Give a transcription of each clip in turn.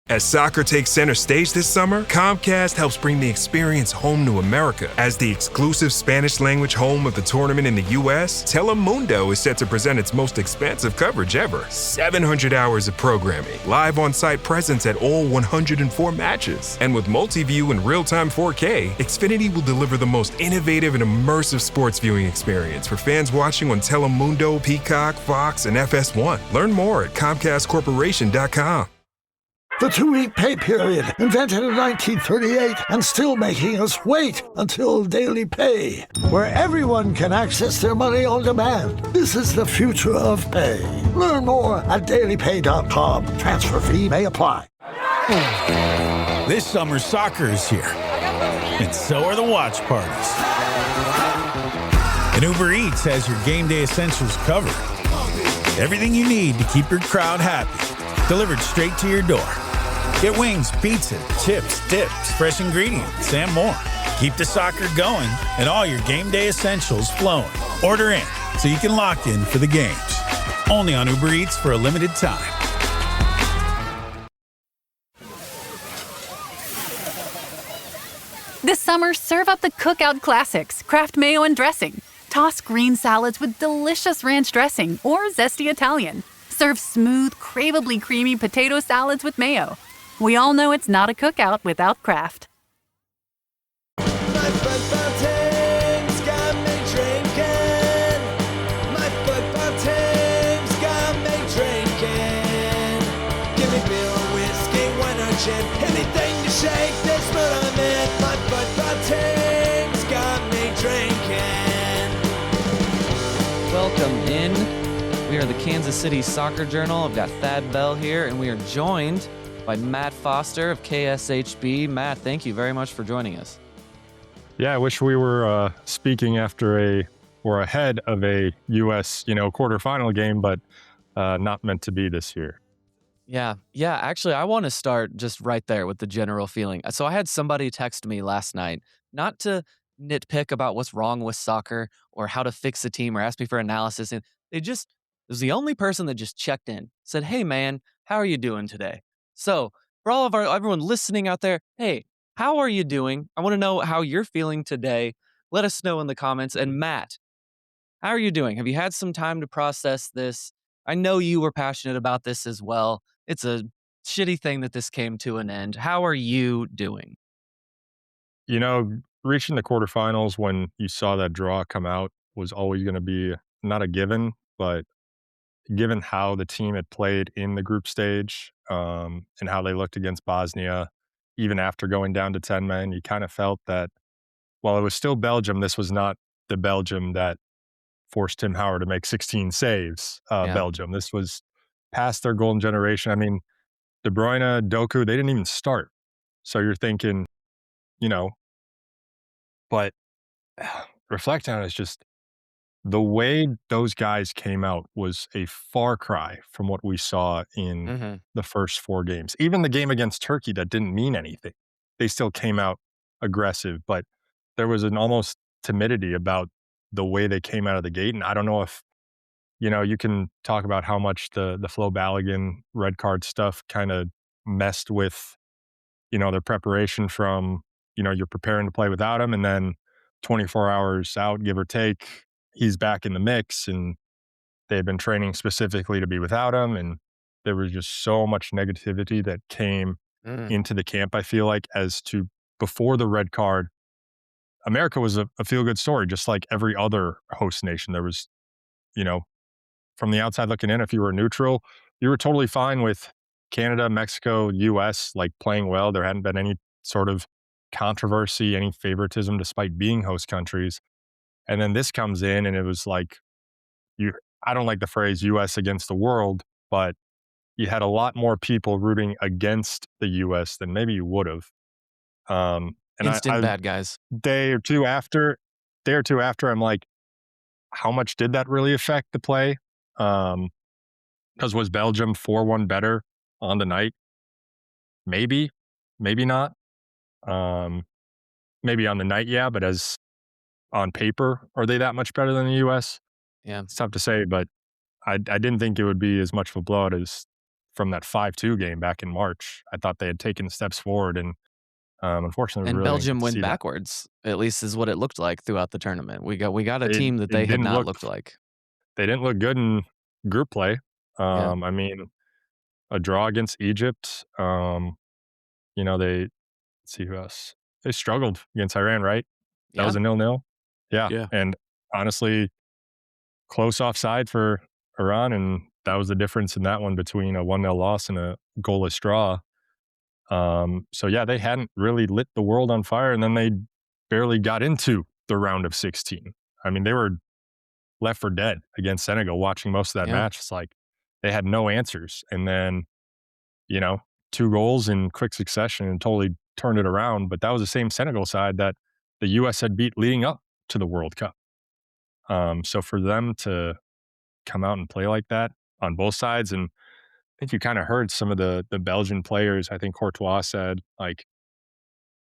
As soccer takes center stage this summer, Comcast helps bring the experience home to America. As the exclusive Spanish-language home of the tournament in the U.S., Telemundo is set to present its most expansive coverage ever. 700 hours of programming, live on-site presence at all 104 matches. And with multi-view and real-time 4K, Xfinity will deliver the most innovative and immersive sports viewing experience for fans watching on Telemundo, Peacock, Fox, and FS1. Learn more at ComcastCorporation.com. The 2-week pay period, invented in 1938 and still making us wait until daily pay, where everyone can access their money on demand. This is the future of pay. Learn more at dailypay.com. Transfer fee may apply. This summer, soccer is here, and so are the watch parties. And Uber Eats has your game day essentials covered. Everything you need to keep your crowd happy, delivered straight to your door. Get wings, pizza, chips, dips, fresh ingredients, and more. Keep the soccer going and all your game day essentials flowing. Order in so you can lock in for the games. Only on Uber Eats for a limited time. This summer, serve up the Cookout Classics, Kraft Mayo and Dressing. Toss green salads with delicious ranch dressing or zesty Italian. Serve smooth, craveably creamy potato salads with mayo. We all know it's not a cookout without Kraft. My football team's got me drinking. My football team's got me drinking. Give me beer or whiskey, wine or gin. Anything to shake this mood I'm in. My football team's got me drinking. Welcome in. We are the Kansas City Soccer Journal. I've got Thad Bell here, and we are joined by Matt Foster of KSHB. Matt, thank you very much for joining us. Yeah, I wish we were speaking after ahead of a U.S. quarterfinal game, but not meant to be this year. Yeah. Actually, I want to start just right there with the general feeling. So I had somebody text me last night, not to nitpick about what's wrong with soccer or how to fix a team or ask me for analysis, and it was the only person that just checked in, said, "Hey, man, how are you doing today?" So for all of everyone listening out there, hey, how are you doing? I want to know how you're feeling today. Let us know in the comments. And Matt, how are you doing? Have you had some time to process this? I know you were passionate about this as well. It's a shitty thing that this came to an end. How are you doing? Reaching the quarterfinals when you saw that draw come out was always going to be not a given, but given how the team had played in the group stage and how they looked against Bosnia, even after going down to 10 men, you kind of felt that while it was still Belgium, this was not the Belgium that forced Tim Howard to make 16 saves. Belgium. This was past their golden generation. I mean, De Bruyne, Doku, they didn't even start. So you're thinking, but reflecting on it, it's just the way those guys came out was a far cry from what we saw in the first 4 games. Even the game against Turkey that didn't mean anything, they still came out aggressive, but there was an almost timidity about the way they came out of the gate. And I don't know if, you can talk about how much the Flo Balogun red card stuff kind of messed with, their preparation from, you're preparing to play without him, and then 24 hours out, give or take, he's back in the mix, and they've been training specifically to be without him. And there was just so much negativity that came into the camp, I feel like, as to before the red card. America was a feel-good story, just like every other host nation. There was, from the outside looking in, if you were neutral, you were totally fine with Canada, Mexico, U.S., like playing well. There hadn't been any sort of controversy, any favoritism, despite being host countries. And then this comes in, and it was like, I don't like the phrase U.S. against the world, but you had a lot more people rooting against the U.S. than maybe you would have. And Instant bad guys. Day or two after, I'm like, how much did that really affect the play? Because was Belgium 4-1 better on the night? Maybe not. Maybe on the night, yeah, but as on paper, are they that much better than the U.S.? Yeah. It's tough to say, but I didn't think it would be as much of a blowout as from that 5-2 game back in March. I thought they had taken steps forward, and unfortunately, we And really didn't get Belgium to went see that. backwards, at least is what it looked like throughout the tournament. We got a It team that it they had didn't not look looked like. they didn't look good in group play. Yeah. I mean, a draw against Egypt. They let's see who else. They struggled against Iran, right? That Yeah. was a 0-0. Yeah, Yeah. and honestly, close offside for Iran, and that was the difference in that one between a 1-0 loss and a goalless draw. So yeah, they hadn't really lit the world on fire, and then they barely got into the round of 16. I mean, they were left for dead against Senegal watching most of that Yeah. match. It's like they had no answers. And then, you know, 2 goals in quick succession and totally turned it around. But that was the same Senegal side that the US had beat leading up to the World Cup. So for them to come out and play like that on both sides, and I think you kind of heard some of the Belgian players, I think Courtois said, like,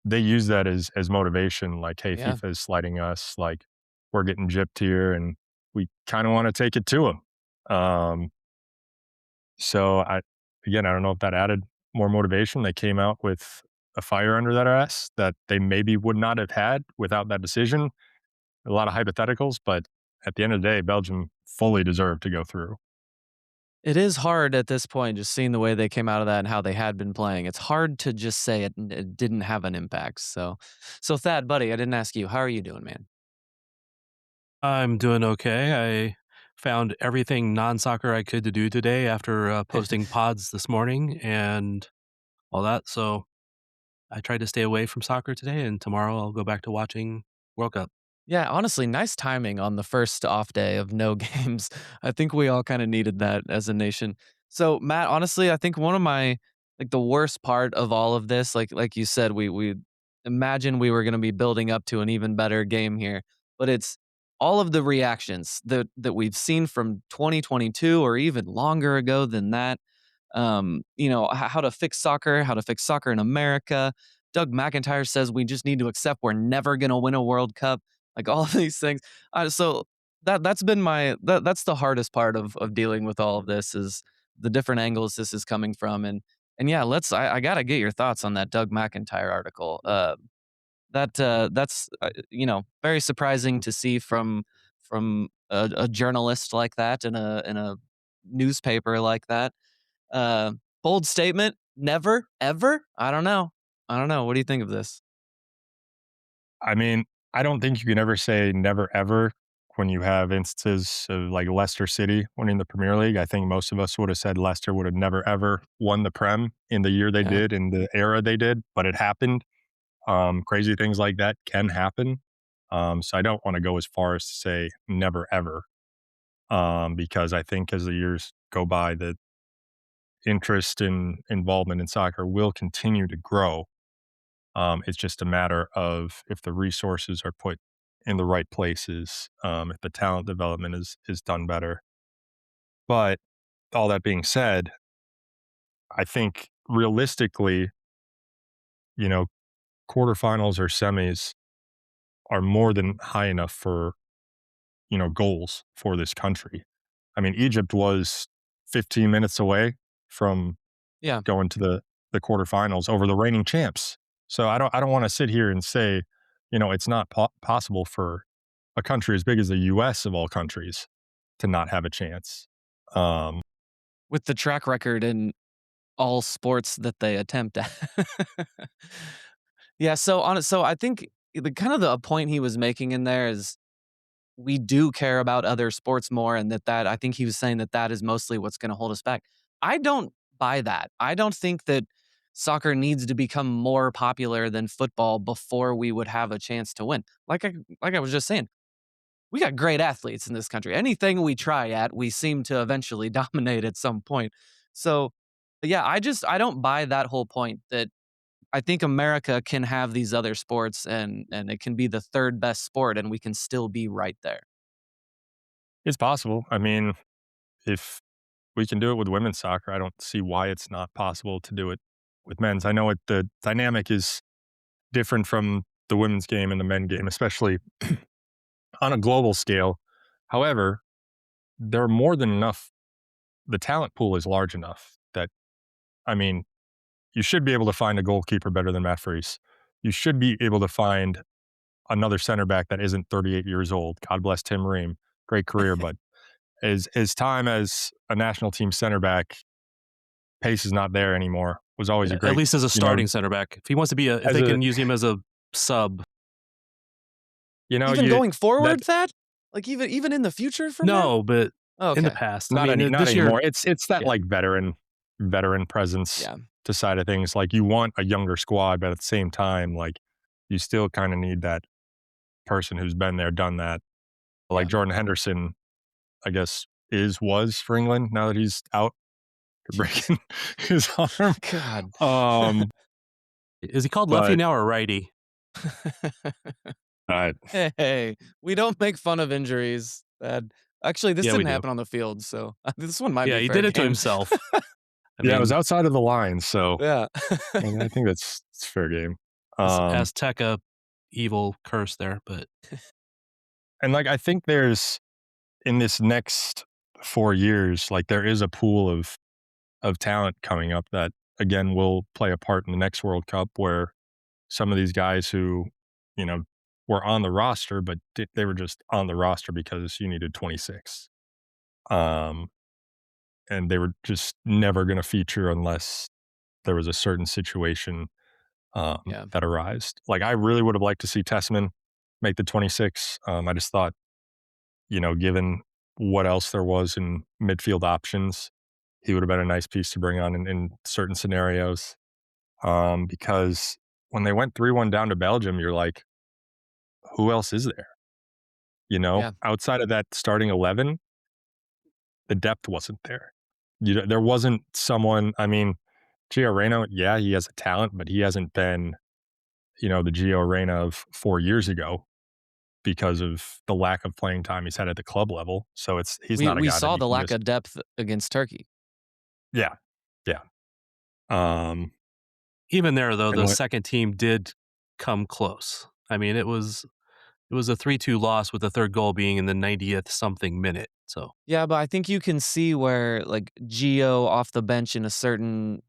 they use that as motivation, like, hey, Yeah. FIFA is sliding us, like, we're getting gypped here, and we kind of want to take it to them. So I don't know if that added more motivation. They came out with a fire under their ass that they maybe would not have had without that decision. A lot of hypotheticals, but at the end of the day, Belgium fully deserved to go through. It is hard at this point, just seeing the way they came out of that and how they had been playing. It's hard to just say it didn't have an impact. So Thad, buddy, I didn't ask you. How are you doing, man? I'm doing okay. I found everything non-soccer I could to do today after posting pods this morning and all that. So I tried to stay away from soccer today, and tomorrow I'll go back to watching World Cup. Yeah, honestly, nice timing on the first off day of no games. I think we all kind of needed that as a nation. So, Matt, honestly, I think one of my the worst part of all of this, like you said, we imagine we were going to be building up to an even better game here, but it's all of the reactions that we've seen from 2022 or even longer ago than that. How to fix soccer, how to fix soccer in America. Doug McIntyre says we just need to accept we're never going to win a World Cup. Like all of these things. So that's been that's the hardest part of dealing with all of this is the different angles this is coming from. And yeah, I gotta get your thoughts on that Doug McIntyre article. That's very surprising to see from a journalist like that in a newspaper like that. Bold statement. Never, ever. I don't know. What do you think of this? I mean, I don't think you can ever say never ever when you have instances of like Leicester City winning the Premier League. I think most of us would have said Leicester would have never ever won the Prem in the year they Yeah. did, in the era they did, but it happened. Crazy things like that can happen. So I don't want to go as far as to say never ever, because I think as the years go by, the interest and involvement in soccer will continue to grow. It's just a matter of if the resources are put in the right places, if the talent development is done better. But all that being said, I think realistically, you know, quarterfinals or semis are more than high enough for, goals for this country. I mean, Egypt was 15 minutes away from Yeah. going to the quarterfinals over the reigning champs. So I don't want to sit here and say, it's not possible for a country as big as the US of all countries to not have a chance. Um, With the track record in all sports that they attempt at. Yeah, so I think the point he was making in there is we do care about other sports more, and that I think he was saying that is mostly what's going to hold us back. I don't buy that. I don't think that soccer needs to become more popular than football before we would have a chance to win. Like I was just saying, we got great athletes in this country. Anything we try at, we seem to eventually dominate at some point. So, yeah, I don't buy that whole point that I think America can have these other sports and it can be the third best sport and we can still be right there. it's possible. I mean, if we can do it with women's soccer, I don't see why it's not possible to do it with men's. I know the dynamic is different from the women's game and the men's game, especially on a global scale. However, there are more than enough. The talent pool is large enough that I mean, you should be able to find a goalkeeper better than Matt Freese. You should be able to find another center back that isn't 38 years old. God bless Tim Ream. Great career, but his time as a national team center back, pace is not there anymore. Was always a great, at least as a starting center back. If he wants to be if they can use him as a sub. Even going forward, Thad? Like even in the future from No, but in the past. Not this anymore. Year, it's that like veteran presence to side of things. Like you want a younger squad, but at the same time, like you still kind of need that person who's been there, done that. Like Jordan Henderson, I guess was for England now that he's out breaking his arm. God. Is he called lefty now or righty? Hey, we don't make fun of injuries. Actually, this didn't happen on the field, so this one might be fair he did it game. to himself. It was outside of the line, so yeah. I think it's fair game. Azteca evil curse there, but and like I think there's in this next 4 years, like there is a pool of talent coming up that again will play a part in the next World Cup, where some of these guys who, were on the roster, but they were just on the roster because you needed 26. And they were just never going to feature unless there was a certain situation that arose. Like I really would have liked to see Tessman make the 26. I just thought, given what else there was in midfield options, he would have been a nice piece to bring on in certain scenarios. Because when they went 3-1 down to Belgium, you're like, who else is there? Outside of that starting 11, the depth wasn't there. There wasn't someone, I mean, Gio Reyna, he has a talent, but he hasn't been, the Gio Reyna of 4 years ago because of the lack of playing time he's had at the club level. So he's not a guy. We saw the lack of depth against Turkey. Yeah. Even there, though, the second team did come close. I mean, it was a 3-2 loss with the third goal being in the 90th something minute. So yeah, but I think you can see where like Gio off the bench in a certain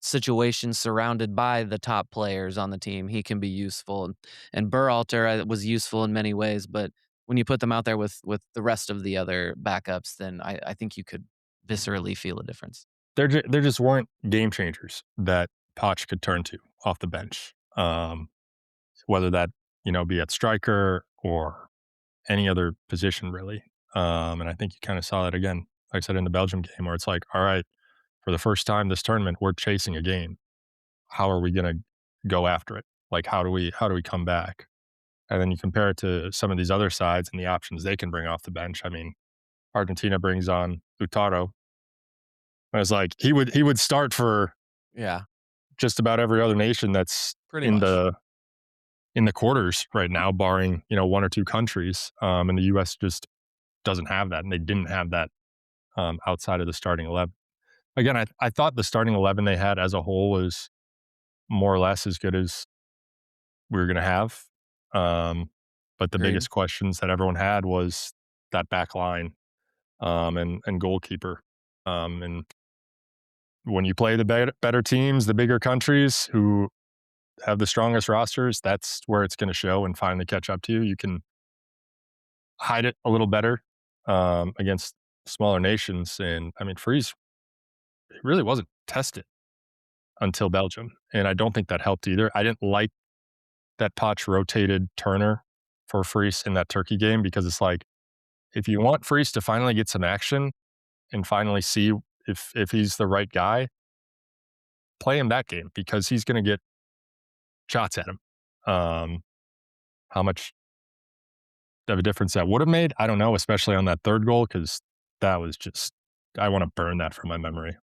situation surrounded by the top players on the team, he can be useful. And Berhalter was useful in many ways, but when you put them out there with the rest of the other backups, then I think you could viscerally feel a difference. There just weren't game changers that Poch could turn to off the bench. Whether that, be at striker or any other position really. And I think you kind of saw that again, like I said, in the Belgium game, where it's like, all right, for the first time this tournament, we're chasing a game. How are we going to go after it? Like, how do we come back? And then you compare it to some of these other sides and the options they can bring off the bench. I mean, Argentina brings on Lautaro. I was like, he would start for just about every other nation that's in the quarters right now, barring, one or two countries. And the U.S. just doesn't have that. And they didn't have that outside of the starting 11. Again, I thought the starting 11 they had as a whole was more or less as good as we were going to have. But the biggest questions that everyone had was that back line and goalkeeper. And when you play the better teams, the bigger countries who have the strongest rosters, that's where it's going to show and finally catch up to you. You can hide it a little better against smaller nations. And I mean, Freeze, it really wasn't tested until Belgium. And I don't think that helped either. I didn't like that Poch rotated Turner for Freeze in that Turkey game, because it's like, if you want Freeze to finally get some action and finally see if he's the right guy, play him that game, because he's going to get shots at him. How much of a difference that would have made, I don't know, especially on that third goal, because that was just, I want to burn that from my memory.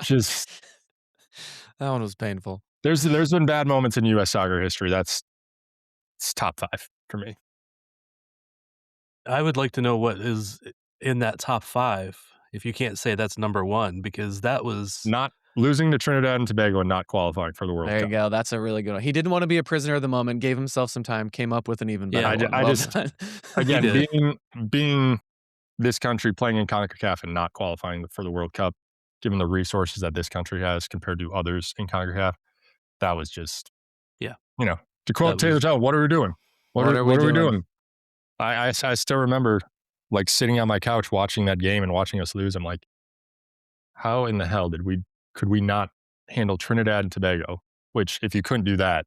Just that one was painful. There's been bad moments in U.S. soccer history. It's top 5 for me. I would like to know what is in that top 5, if you can't say that's number 1, because that was not losing to Trinidad and Tobago and not qualifying for the World Cup. There you go. That's a really good one. He didn't want to be a prisoner of the moment, gave himself some time, came up with an even better one. I just again, being this country playing in CONCACAF and not qualifying for the World Cup, given the resources that this country has compared to others in CONCACAF. That was just, Yeah. To quote Taylor Tell, what are we doing? What are we doing? I still remember like sitting on my couch watching that game and watching us lose. I'm like, how in the hell could we not handle Trinidad and Tobago? Which, if you couldn't do that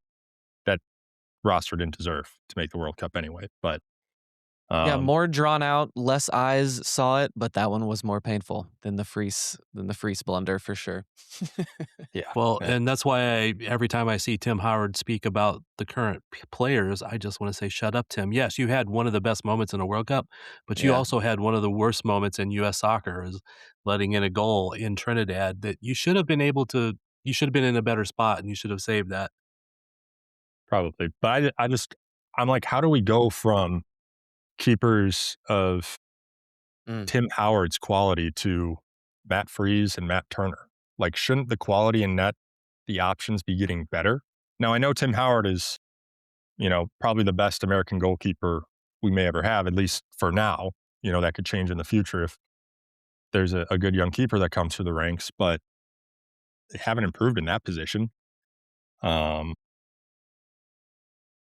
roster didn't deserve to make the World Cup anyway. But more drawn out, less eyes saw it, but that one was more painful than the Freese blunder for sure. yeah. Well, yeah. and that's why every time I see Tim Howard speak about the current players, I just want to say, shut up, Tim. Yes, you had one of the best moments in a World Cup, but you also had one of the worst moments in U.S. soccer, is letting in a goal in Trinidad that you should have been in a better spot, and you should have saved that. Probably. But I'm like, how do we go from keepers of Tim Howard's quality to Matt Freese and Matt Turner? Like, shouldn't the quality in net, the options be getting better? Now, I know Tim Howard is, probably the best American goalkeeper we may ever have, at least for now. That could change in the future if there's a good young keeper that comes through the ranks, but they haven't improved in that position.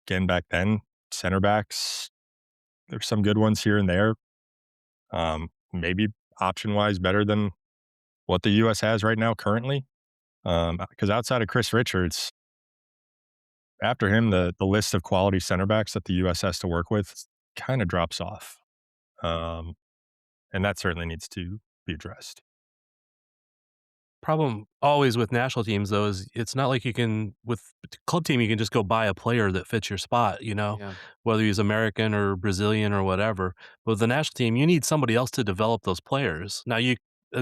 Again, back then, center backs, there's some good ones here and there. Maybe option-wise better than what the U.S. has right now currently. Because outside of Chris Richards, after him, the list of quality center backs that the U.S. has to work with kind of drops off. And that certainly needs to be addressed. Problem always with national teams, though, is it's not like you can, with club team, you can just go buy a player that fits your spot, whether he's American or Brazilian or whatever. But with the national team, you need somebody else to develop those players. Now,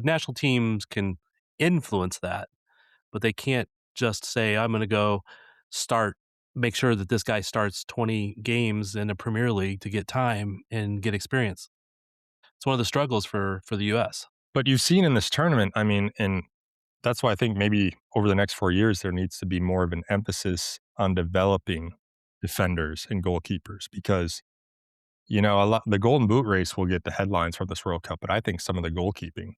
national teams can influence that, but they can't just say, I'm going to go make sure that this guy starts 20 games in a Premier League to get time and get experience. It's one of the struggles for the U.S. But you've seen in this tournament, and that's why I think maybe over the next 4 years, there needs to be more of an emphasis on developing defenders and goalkeepers because, the Golden Boot race will get the headlines from this World Cup, but I think some of the goalkeeping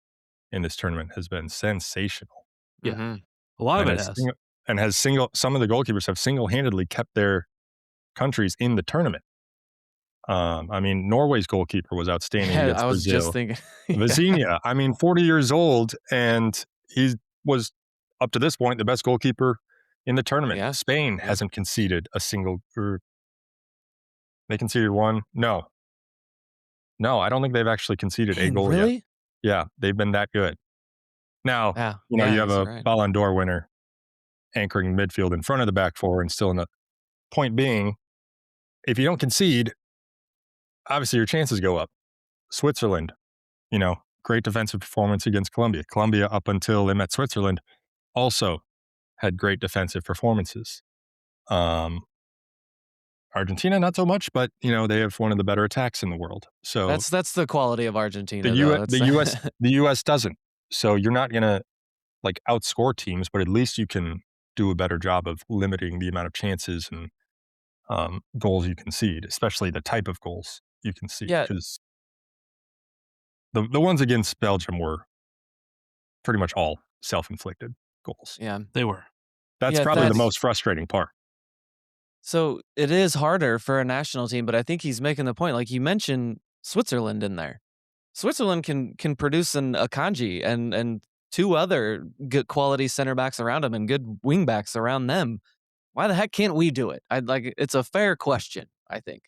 in this tournament has been sensational. Yeah. Mm-hmm. A lot of it has. Some of the goalkeepers have single-handedly kept their countries in the tournament. Norway's goalkeeper was outstanding against I was Brazil. just thinking. Vizinha, 40 years old, and he was, up to this point, the best goalkeeper in the tournament. Yeah. Spain hasn't conceded a single, they conceded one. No, I don't think they've actually conceded a goal really? yet. Yeah, they've been that good. Now, you have a Ballon d'Or winner anchoring midfield in front of the back four and still in the point being, if you don't concede, obviously your chances go up. Switzerland, great defensive performance against Colombia. Colombia, up until they met Switzerland, also had great defensive performances. Argentina, not so much, but they have one of the better attacks in the world. So that's the quality of Argentina. The U.S. doesn't. So you're not gonna outscore teams, but at least you can do a better job of limiting the amount of chances and goals you concede, especially the type of goals you concede. Yeah. Because the ones against Belgium were pretty much all self-inflicted goals. Yeah, they were. That's probably the most frustrating part. So it is harder for a national team, but I think he's making the point. Like you mentioned Switzerland in there. Switzerland can produce an Akanji and two other good quality center backs around him and good wing backs around them. Why the heck can't we do it? It's a fair question, I think.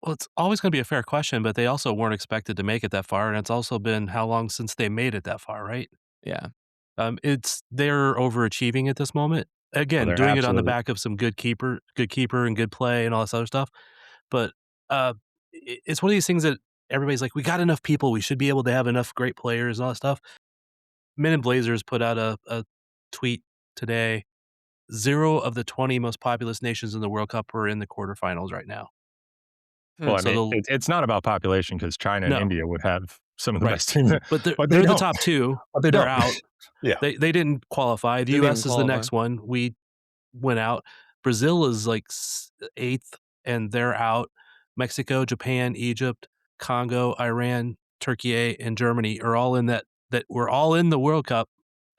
Well, it's always going to be a fair question, but they also weren't expected to make it that far, and it's also been how long since they made it that far, right? Yeah. They're overachieving at this moment. Again, doing it on the back of some good keeper and good play and all this other stuff. But it's one of these things that everybody's like, we got enough people. We should be able to have enough great players and all that stuff. Men in Blazers put out a tweet today. 0 of the 20 most populous nations in the World Cup are in the quarterfinals right now. Well, it's not about population because China and India would have some of the best teams. But they're the top two. But they're out. Yeah. They didn't qualify. The U.S. is the next one. We went out. Brazil is like 8th, and they're out. Mexico, Japan, Egypt, Congo, Iran, Turkey, and Germany are all in that that were all in the World Cup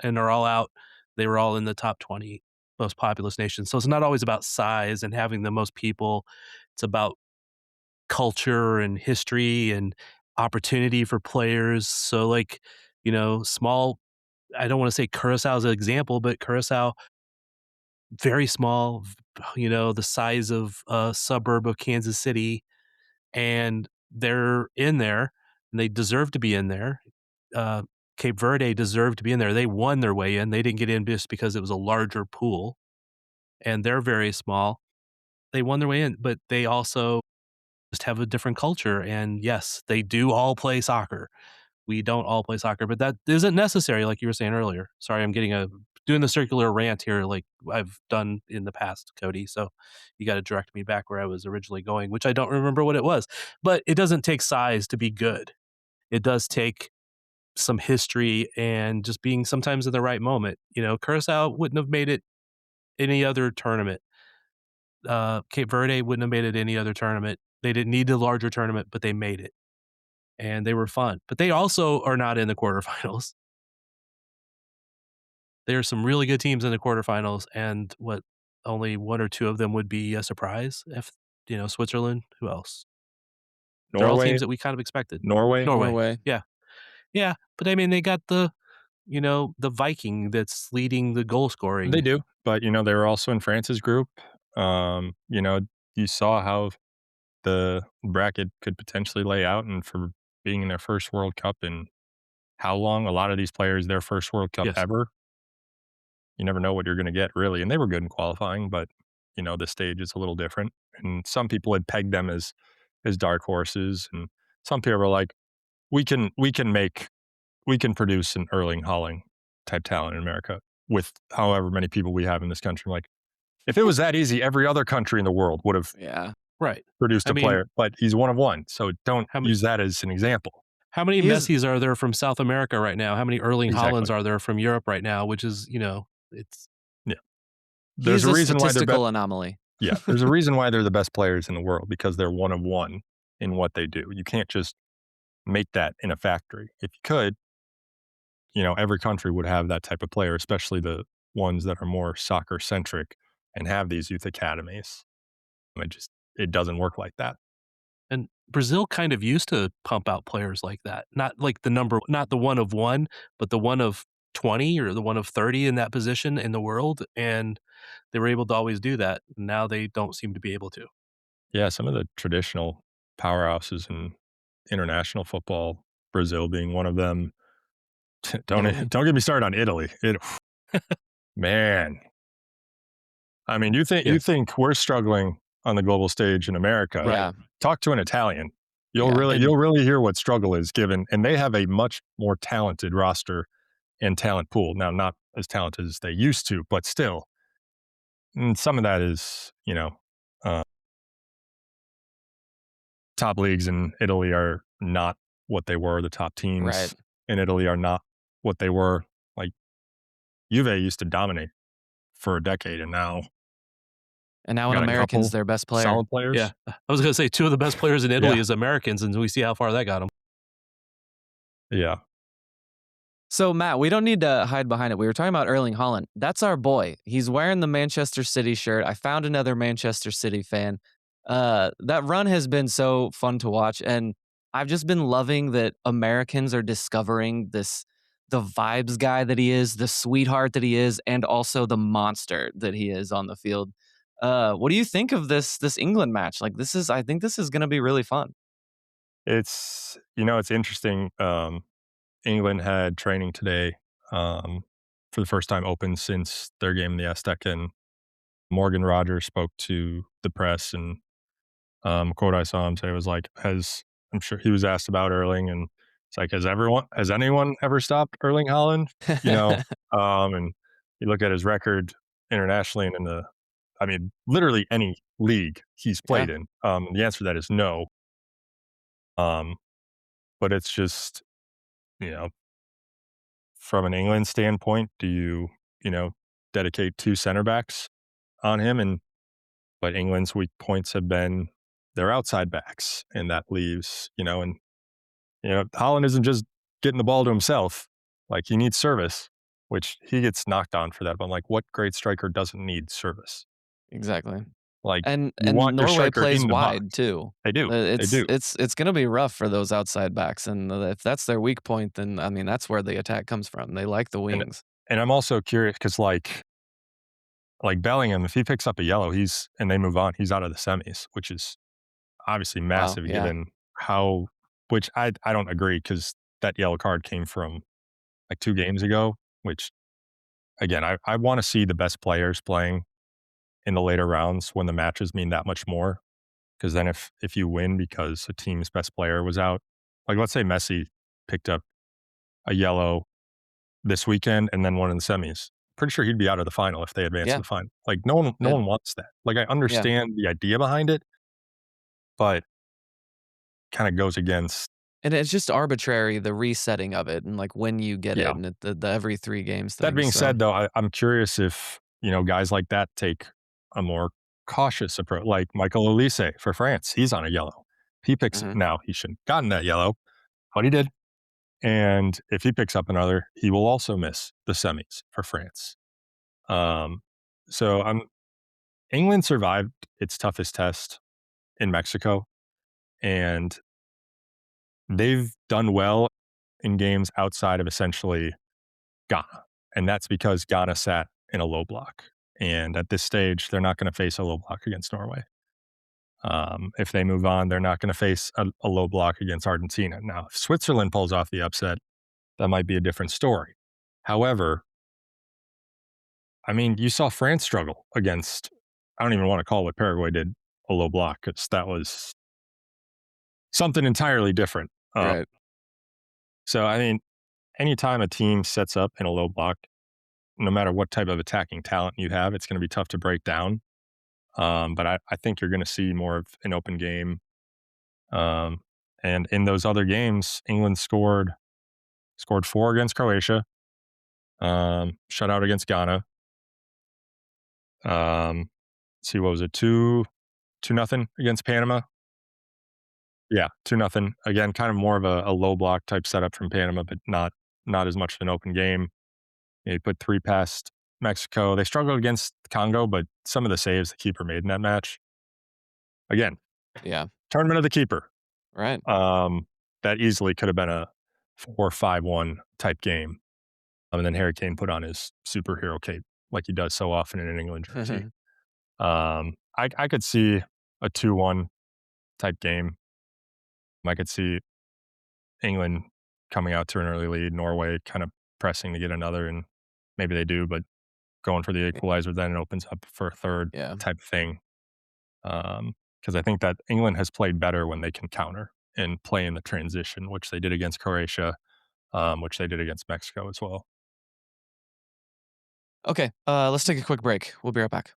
and are all out. They were all in the top 20 most populous nations. So it's not always about size and having the most people. It's about culture and history and opportunity for players. So like, small, I don't want to say Curacao as an example, but Curacao, very small, the size of a suburb of Kansas City, and they're in there and they deserve to be in there. Uh, Cape Verde deserved to be in there. They won their way in. They didn't get in just because it was a larger pool and they're very small. They won their way in, but they also just have a different culture. And yes, they do all play soccer. We don't all play soccer, but that isn't necessary, like you were saying earlier. Sorry, I'm doing the circular rant here, like I've done in the past, Cody. So you got to direct me back where I was originally going, which I don't remember what it was. But it doesn't take size to be good. It does take some history and just being sometimes in the right moment. Curacao wouldn't have made it any other tournament. Cape Verde wouldn't have made it any other tournament. They didn't need a larger tournament, but they made it. And they were fun. But they also are not in the quarterfinals. There are some really good teams in the quarterfinals, and only one or two of them would be a surprise. If Switzerland, who else? They're all Norway, teams that we kind of expected. Norway. Yeah. Yeah. But I mean, they got the Viking that's leading the goal scoring. They do, but they were also in France's group. You saw how the bracket could potentially lay out, and for being in their first World Cup in how long? A lot of these players, their first World Cup ever. You never know what you're going to get, really. And they were good in qualifying, but the stage is a little different. And some people had pegged them as dark horses, and some people were like, we can produce an Erling Haaland type talent in America with however many people we have in this country. Like, if it was that easy, every other country in the world would have produced a player, but he's one of one. So don't use that as an example. How many Messis are there from South America right now? How many Erling Haalands are there from Europe right now? Which is, it's... Yeah. There's a reason statistical anomaly. Yeah. There's a reason why they're the best players in the world, because they're one of one in what they do. You can't just make that in a factory. If you could, every country would have that type of player, especially the ones that are more soccer centric and have these youth academies. It doesn't work like that. And Brazil kind of used to pump out players like that. Not like not the one of one, but the one of 20 or the one of 30 in that position in the world. And they were able to always do that. Now they don't seem to be able to. Yeah, some of the traditional powerhouses in international football, Brazil being one of them. Don't get me started on Italy. Man. I mean, you think we're struggling on the global stage in America? Yeah. Talk to an Italian. You'll really hear what struggle is given, and they have a much more talented roster and talent pool. Now, not as talented as they used to, but still. And some of that is, top leagues in Italy are not what they were. The top teams in Italy are not what they were. Like, Juve used to dominate for a decade, and now an American's their best player. Solid players. Yeah. I was going to say two of the best players in Italy is Americans, and we see how far that got them. Yeah. So, Matt, we don't need to hide behind it. We were talking about Erling Haaland. That's our boy. He's wearing the Manchester City shirt. I found another Manchester City fan. That run has been so fun to watch, and I've just been loving that Americans are discovering the vibes guy that he is, the sweetheart that he is, and also the monster that he is on the field. What do you think of this England match? Like, I think this is going to be really fun. It's interesting. England had training today for the first time open since their game in the Azteca, and Morgan Rogers spoke to the press, and quote I saw him say was like, I'm sure he was asked about Erling, and it's like, has anyone ever stopped Erling Haaland? And you look at his record internationally and literally any league he's played in. The answer to that is no. But it's just, from an England standpoint, do you dedicate two center backs on him? But England's weak points have been their outside backs, and that leaves, Haaland isn't just getting the ball to himself. Like, he needs service, which he gets knocked on for that. But I'm like, what great striker doesn't need service? Exactly. Like, And you want your Norway striker plays in the wide box. too. They do. They do. It's going to be rough for those outside backs, and if that's their weak point, then I mean that's where the attack comes from. They like the wings. And I'm also curious because like Bellingham, if he picks up a yellow, and they move on, he's out of the semis, which is obviously massive yeah. given how. Which I don't agree because that yellow card came from like 2 games ago. Which again, I want to see the best players playing in the later rounds when the matches mean that much more. Because then if you win because a team's best player was out, like let's say Messi picked up a yellow this weekend and then won in the semis, pretty sure he'd be out of the final if they advanced to the final. Like no one wants that. Like I understand the idea behind it, but kind of goes against. And it's just arbitrary, the resetting of it, and like when you get it, and the every 3 games thing. That being said, though, I'm curious if guys like that take a more cautious approach, like Michael Olise for France. He's on a yellow. He picks now. He shouldn't have gotten that yellow, but he did. And if he picks up another, he will also miss the semis for France. So England survived its toughest test in Mexico, and they've done well in games outside of essentially Ghana. And that's because Ghana sat in a low block. And at this stage, they're not going to face a low block against Norway. If they move on, they're not going to face a low block against Argentina. Now, if Switzerland pulls off the upset, that might be a different story. However, I mean, you saw France struggle against, I don't even want to call what Paraguay did a low block, because that was something entirely different. Right. So, I mean, anytime a team sets up in a low block, no matter what type of attacking talent you have, it's going to be tough to break down. But I think you're going to see more of an open game. And in those other games, England scored 4 against Croatia, shut out against Ghana. See, what was it? 2-0 against Panama. Yeah, 2-0. Again, kind of more of a low block type setup from Panama, but not as much of an open game. They put 3 past Mexico. They struggled against Congo, but some of the saves the keeper made in that match. Again, tournament of the keeper. Right. That easily could have been a 4-5-1 type game. And then Harry Kane put on his superhero cape like he does so often in an England jersey. I could see a 2-1 type game. I could see England coming out to an early lead, Norway kind of pressing to get another, and maybe they do, but going for the equalizer, then it opens up for a third type of thing. Because I think that England has played better when they can counter and play in the transition, which they did against Croatia, which they did against Mexico as well. Okay, let's take a quick break. We'll be right back.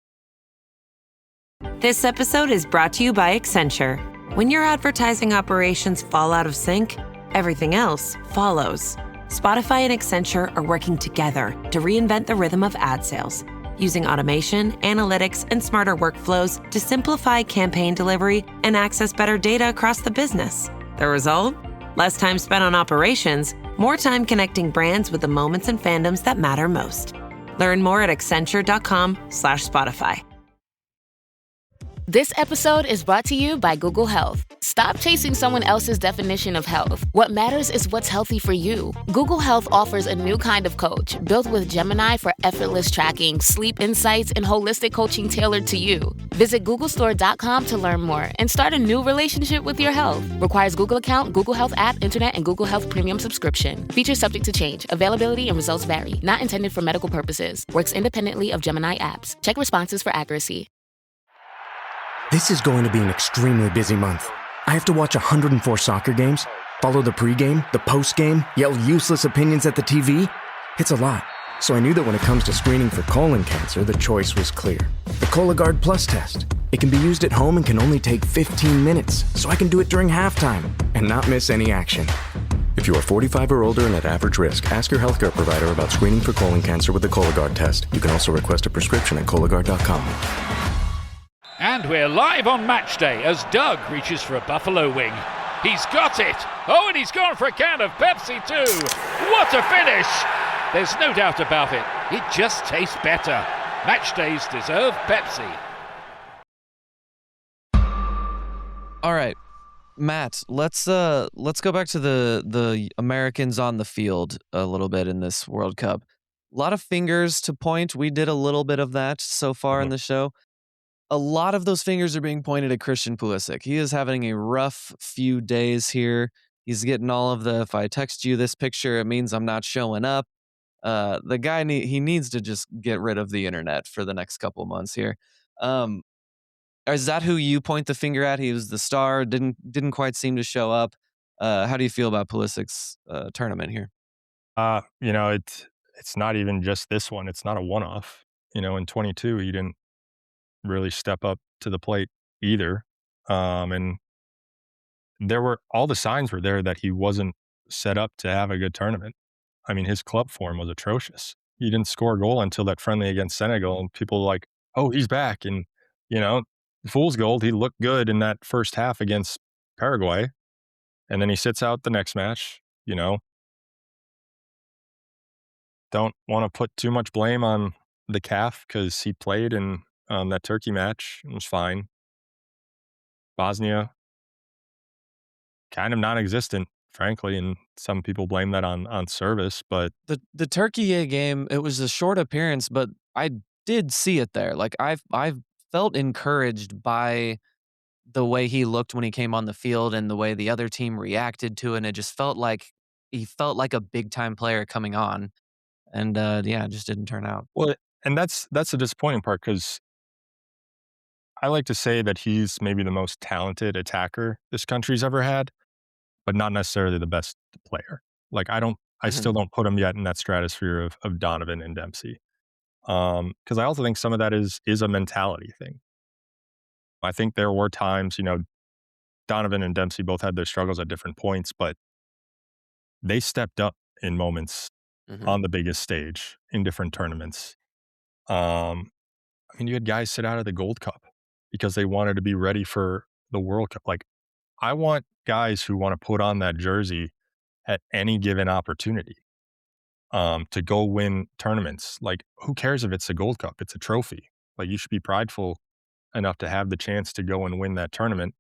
This episode is brought to you by Accenture. When your advertising operations fall out of sync, everything else follows. Spotify and Accenture are working together to reinvent the rhythm of ad sales, using automation, analytics, and smarter workflows to simplify campaign delivery and access better data across the business. The result? Less time spent on operations, more time connecting brands with the moments and fandoms that matter most. Learn more at Accenture.com/Spotify. This episode is brought to you by Google Health. Stop chasing someone else's definition of health. What matters is what's healthy for you. Google Health offers a new kind of coach built with Gemini for effortless tracking, sleep insights, and holistic coaching tailored to you. Visit googlestore.com to learn more and start a new relationship with your health. Requires Google account, Google Health app, internet, and Google Health premium subscription. Features subject to change. Availability and results vary. Not intended for medical purposes. Works independently of Gemini apps. Check responses for accuracy. This is going to be an extremely busy month. I have to watch 104 soccer games, follow the pregame, the postgame, yell useless opinions at the TV. It's a lot. So I knew that when it comes to screening for colon cancer, the choice was clear. The Cologuard Plus test. It can be used at home and can only take 15 minutes, so I can do it during halftime and not miss any action. If you are 45 or older and at average risk, ask your healthcare provider about screening for colon cancer with the Cologuard test. You can also request a prescription at Cologuard.com. And we're live on match day as Doug reaches for a buffalo wing. He's got it! Oh, and he's gone for a can of Pepsi too! What a finish! There's no doubt about it. It just tastes better. Match days deserve Pepsi. All right, Matt, let's go back to the Americans on the field a little bit in this World Cup. A lot of fingers to point. We did a little bit of that so far in the show. A lot of those fingers are being pointed at Christian Pulisic. He is having a rough few days here. He's getting all of the, if I text you this picture, it means I'm not showing up. The guy, he needs to just get rid of the internet for the next couple months here. Is that who you point the finger at? He was the star, didn't quite seem to show up. How do you feel about Pulisic's tournament here? It's not even just this one. It's not a one-off. In 22, he didn't really step up to the plate either. And all the signs were there that he wasn't set up to have a good tournament. I mean, his club form was atrocious. He didn't score a goal until that friendly against Senegal, and people were like, oh, he's back. And, fool's gold, he looked good in that first half against Paraguay. And then he sits out the next match, Don't want to put too much blame on the calf because he played in that Turkey match. It was fine. Bosnia, kind of non-existent, frankly, and some people blame that on service. But the Turkey game, it was a short appearance, but I did see it there. Like I've felt encouraged by the way he looked when he came on the field and the way the other team reacted to it. And it just felt like he felt like a big time player coming on, and it just didn't turn out. Well, and that's the disappointing part, because I like to say that he's maybe the most talented attacker this country's ever had, but not necessarily the best player. Like I still don't put him yet in that stratosphere of Donovan and Dempsey. Because I also think some of that is a mentality thing. I think there were times, Donovan and Dempsey both had their struggles at different points, but they stepped up in moments on the biggest stage in different tournaments. You had guys sit out of the Gold Cup because they wanted to be ready for the World Cup. Like, I want guys who want to put on that jersey at any given opportunity to go win tournaments. Like, who cares if it's a Gold Cup? It's a trophy. Like, you should be prideful enough to have the chance to go and win that tournament,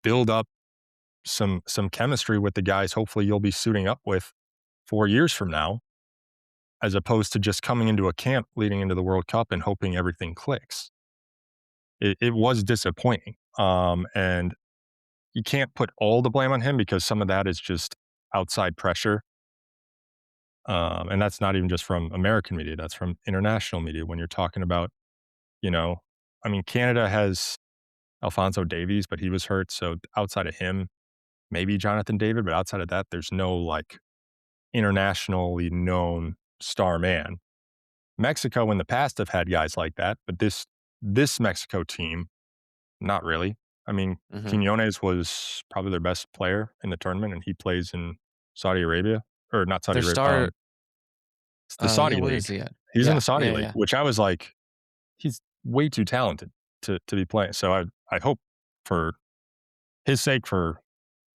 build up some chemistry with the guys hopefully you'll be suiting up with 4 years from now, as opposed to just coming into a camp leading into the World Cup and hoping everything clicks. It was disappointing. And you can't put all the blame on him because some of that is just outside pressure. And that's not even just from American media, that's from international media. When you're talking about, Canada has Alphonso Davies, but he was hurt. So outside of him, maybe Jonathan David, but outside of that, there's no internationally known star man. Mexico in the past have had guys like that, but this Mexico team, not really. Quiñones was probably their best player in the tournament, and he plays in Saudi Arabia, or not Saudi Arabia. It's the Saudi league. He's in the Saudi league, which I was like, he's way too talented to be playing. So I hope for his sake, for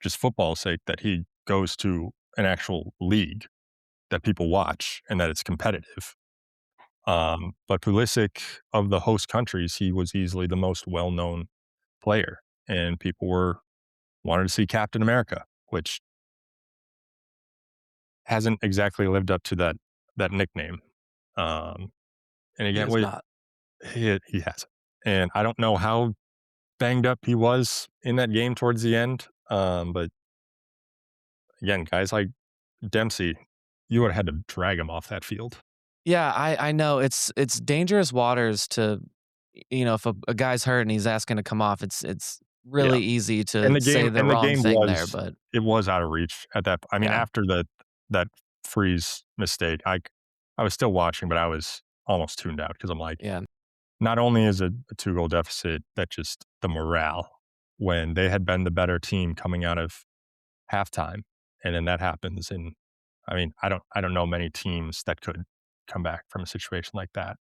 just football's sake, that he goes to an actual league that people watch and that it's competitive. But Pulisic, of the host countries, he was easily the most well-known player, and people wanted to see Captain America, which hasn't exactly lived up to that nickname. And again, he hasn't. And I don't know how banged up he was in that game towards the end. But again, guys like Dempsey, you would have had to drag him off that field. Yeah, I know it's dangerous waters to, if a guy's hurt and he's asking to come off, it's really easy to say the wrong thing there. But it was out of reach at that. After that freeze mistake, I was still watching, but I was almost tuned out because I'm like, not only is it a 2-goal deficit, that just the morale when they had been the better team coming out of halftime, and then that happens. And I don't know many teams that could come back from a situation like that.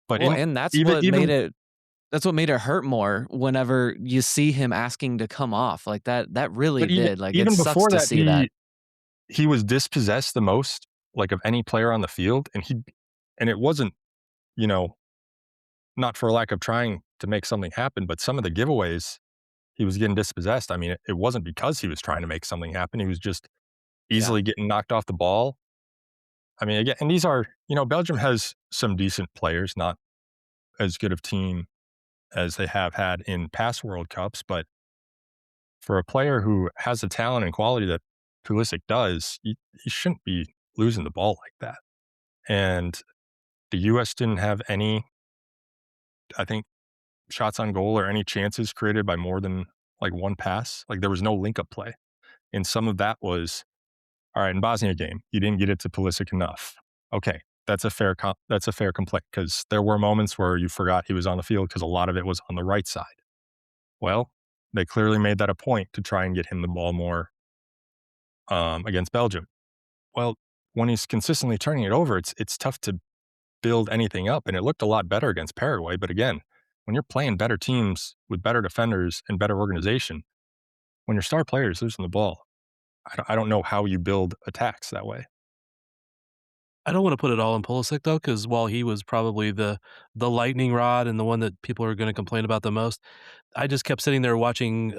But that's what made it hurt more whenever you see him asking to come off like that. That really did. Like, even it sucks before to that, see that. he was dispossessed the most, like, of any player on the field, and it wasn't, you know, not for lack of trying to make something happen, but some of the giveaways he was getting dispossessed. I mean, it wasn't because he was trying to make something happen. He was just easily getting knocked off the ball. I mean, again, and these are, Belgium has some decent players, not as good of team as they have had in past World Cups, but for a player who has the talent and quality that Pulisic does, he shouldn't be losing the ball like that. And the U.S. didn't have any, I think, shots on goal or any chances created by more than like one pass. Like there was no link-up play. And some of that was, all right, in Bosnia game, you didn't get it to Pulisic enough. Okay, that's a fair complaint because there were moments where you forgot he was on the field because a lot of it was on the right side. Well, they clearly made that a point to try and get him the ball more against Belgium. Well, when he's consistently turning it over, it's tough to build anything up, and it looked a lot better against Paraguay. But again, when you're playing better teams with better defenders and better organization, when your star player is losing the ball, I don't know how you build attacks that way. I don't want to put it all on Pulisic though, because while he was probably the lightning rod and the one that people are going to complain about the most, I just kept sitting there watching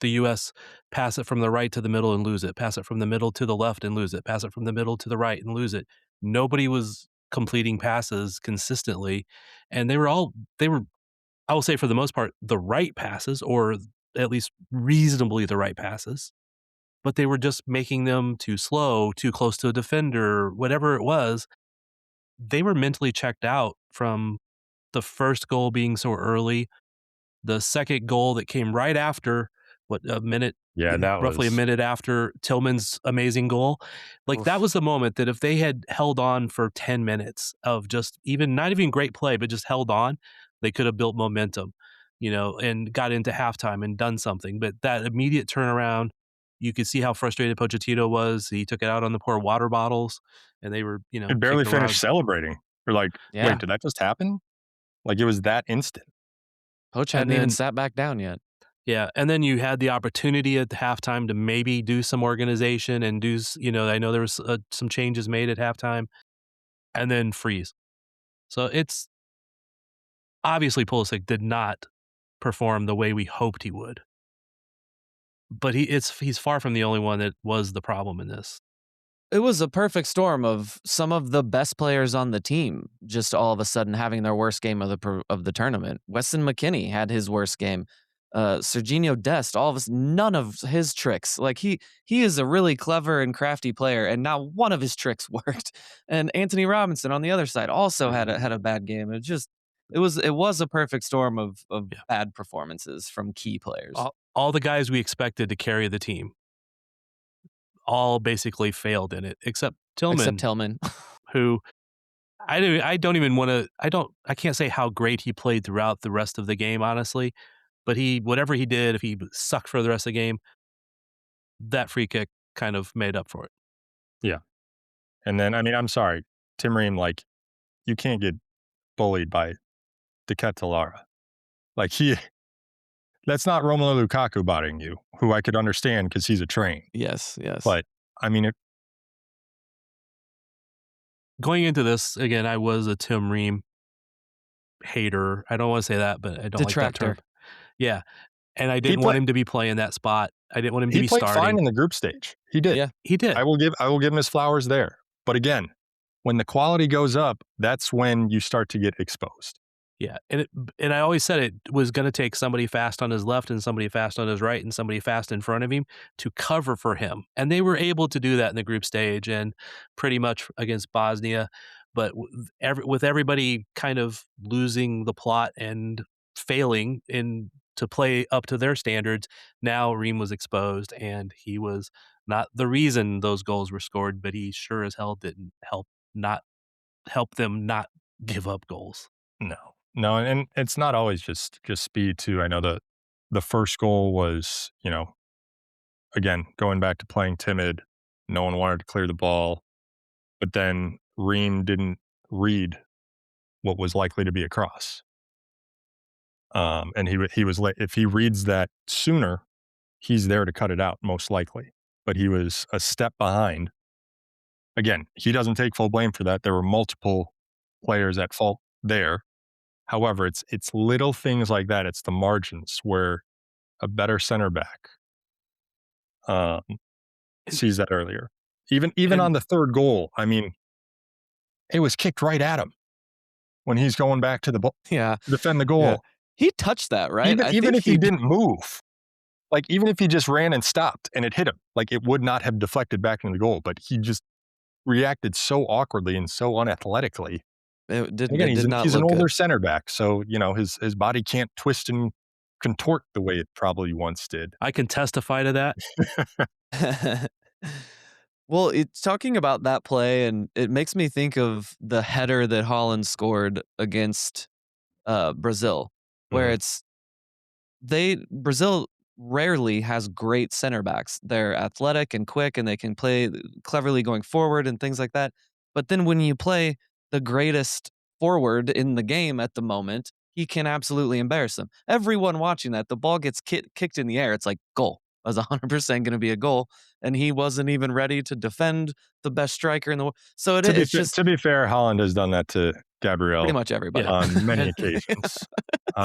the U.S. pass it from the right to the middle and lose it, pass it from the middle to the left and lose it, pass it from the middle to the right and lose it. Nobody was completing passes consistently, and they were, I will say for the most part, the right passes, or at least reasonably the right passes. But they were just making them too slow, too close to a defender, whatever it was. They were mentally checked out from the first goal being so early, the second goal that came right after, a minute, roughly a minute after Tillman's amazing goal. Like that was the moment that if they had held on for 10 minutes of just not even great play, but just held on, they could have built momentum, and got into halftime and done something. But that immediate turnaround, you could see how frustrated Pochettino was. He took it out on the poor water bottles, and they were, He barely finished celebrating. We're like, wait, did that just happen? Like it was that instant. Poch hadn't even sat back down yet. Yeah, and then you had the opportunity at the halftime to maybe do some organization and do, I know there was some changes made at halftime, and then freeze. So it's obviously Pulisic did not perform the way we hoped he would. But he's far from the only one that was the problem in this. It was a perfect storm of some of the best players on the team just all of a sudden having their worst game of the tournament. Weston McKennie had his worst game. Serginho Dest, none of his tricks. Like he is a really clever and crafty player, and not one of his tricks worked. And Anthony Robinson on the other side also had a bad game. It was a perfect storm of bad performances from key players. All the guys we expected to carry the team all basically failed in it, except Tillman. Who I can't say how great he played throughout the rest of the game, honestly. But whatever he did, if he sucked for the rest of the game, that free kick kind of made up for it. Yeah. And then, I mean, I'm sorry, Tim Ream, like, you can't get bullied by De Ketelaere. Like, that's not Romelu Lukaku bodying you, who I could understand because he's a train. Yes. But, I mean, going into this, again, I was a Tim Ream hater. I don't want to say that, but I don't like that term. Yeah. And I didn't want him to be playing that spot. I didn't want him to be starting. He played fine in the group stage. He did. Yeah, he did. I will give him his flowers there. But again, when the quality goes up, that's when you start to get exposed. Yeah. And I always said it was going to take somebody fast on his left and somebody fast on his right and somebody fast in front of him to cover for him. And they were able to do that in the group stage and pretty much against Bosnia. But with everybody kind of losing the plot and failing to play up to their standards, now Ream was exposed, and he was not the reason those goals were scored, but he sure as hell didn't help them not give up goals. No, and it's not always just speed too. I know the first goal was, again, going back to playing timid. No one wanted to clear the ball, but then Ream didn't read what was likely to be a cross. And he was late. If he reads that sooner, he's there to cut it out, most likely. But he was a step behind Again, he doesn't take full blame for that. There were multiple players at fault there. However, it's little things like that. It's the margins where a better center back sees that earlier. Even on the third goal, I mean, it was kicked right at him when he's going back to the ball, defend the goal. Yeah. He touched that, right? Even if he didn't move, like even if he just ran and stopped and it hit him, like it would not have deflected back into the goal. But he just reacted so awkwardly and so unathletically. He's an older center back, so his body can't twist and contort the way it probably once did. I can testify to that. Well, it's talking about that play, and it makes me think of the header that Haaland scored against Brazil, where Brazil rarely has great center backs. They're athletic and quick, and they can play cleverly going forward and things like that. But then when you play the greatest forward in the game at the moment, he can absolutely embarrass them. Everyone watching that, the ball gets kicked in the air. It's like, goal. It was 100% going to be a goal, and he wasn't even ready to defend the best striker in the world. So to be fair, Haaland has done that to Gabriel pretty much everybody on many occasions.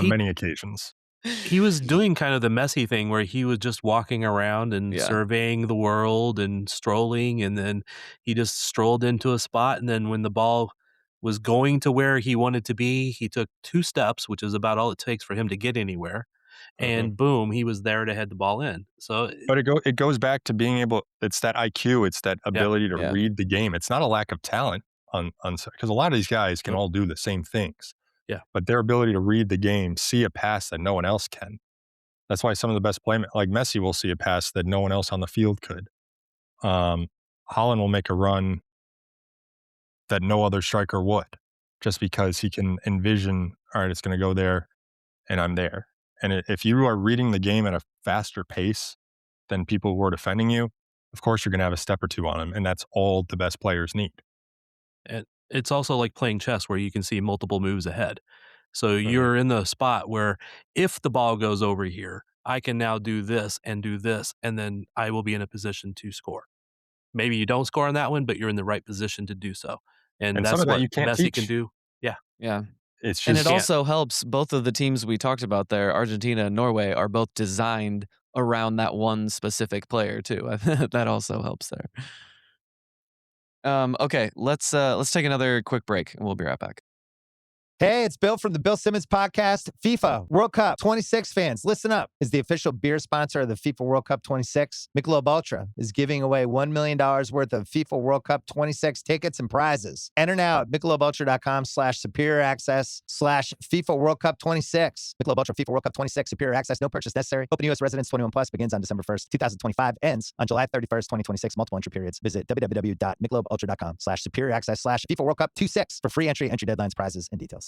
Many occasions. He was doing kind of the Messi thing where he was just walking around and surveying the world and strolling, and then he just strolled into a spot, and then when the ball was going to where he wanted to be, he took 2 steps, which is about all it takes for him to get anywhere. And boom, he was there to head the ball in. So, but it goes back to being able. It's that IQ. It's that ability to read the game. It's not a lack of talent because a lot of these guys can all do the same things. Yeah, but their ability to read the game, see a pass that no one else can. That's why some of the best players, like Messi, will see a pass that no one else on the field could. Haaland will make a run that no other striker would, just because he can envision. All right, it's going to go there, and I'm there. And if you are reading the game at a faster pace than people who are defending you, of course you're going to have a step or two on them, and that's all the best players need. And it's also like playing chess where you can see multiple moves ahead. So you're in the spot where if the ball goes over here, I can now do this, and then I will be in a position to score. Maybe you don't score on that one, but you're in the right position to do so. And that's what Messi can do. Yeah. Yeah. It's just, and it also helps both of the teams we talked about there, Argentina and Norway, are both designed around that one specific player too. That also helps there. Okay, let's take another quick break and we'll be right back. Hey, it's Bill from the Bill Simmons podcast. FIFA World Cup 26 fans, listen up. As the official beer sponsor of the FIFA World Cup 26, Michelob Ultra is giving away $1 million worth of FIFA World Cup 26 tickets and prizes. Enter now at MichelobUltra.com/superior access/FIFA World Cup 26. Michelob Ultra FIFA World Cup 26 superior access, no purchase necessary. Open U.S. residents 21 plus, begins on December 1st, 2025, ends on July 31st, 2026, multiple entry periods. Visit www.MichelobUltra.com/superior access/FIFA World Cup 26 for free entry deadlines, prizes, and details.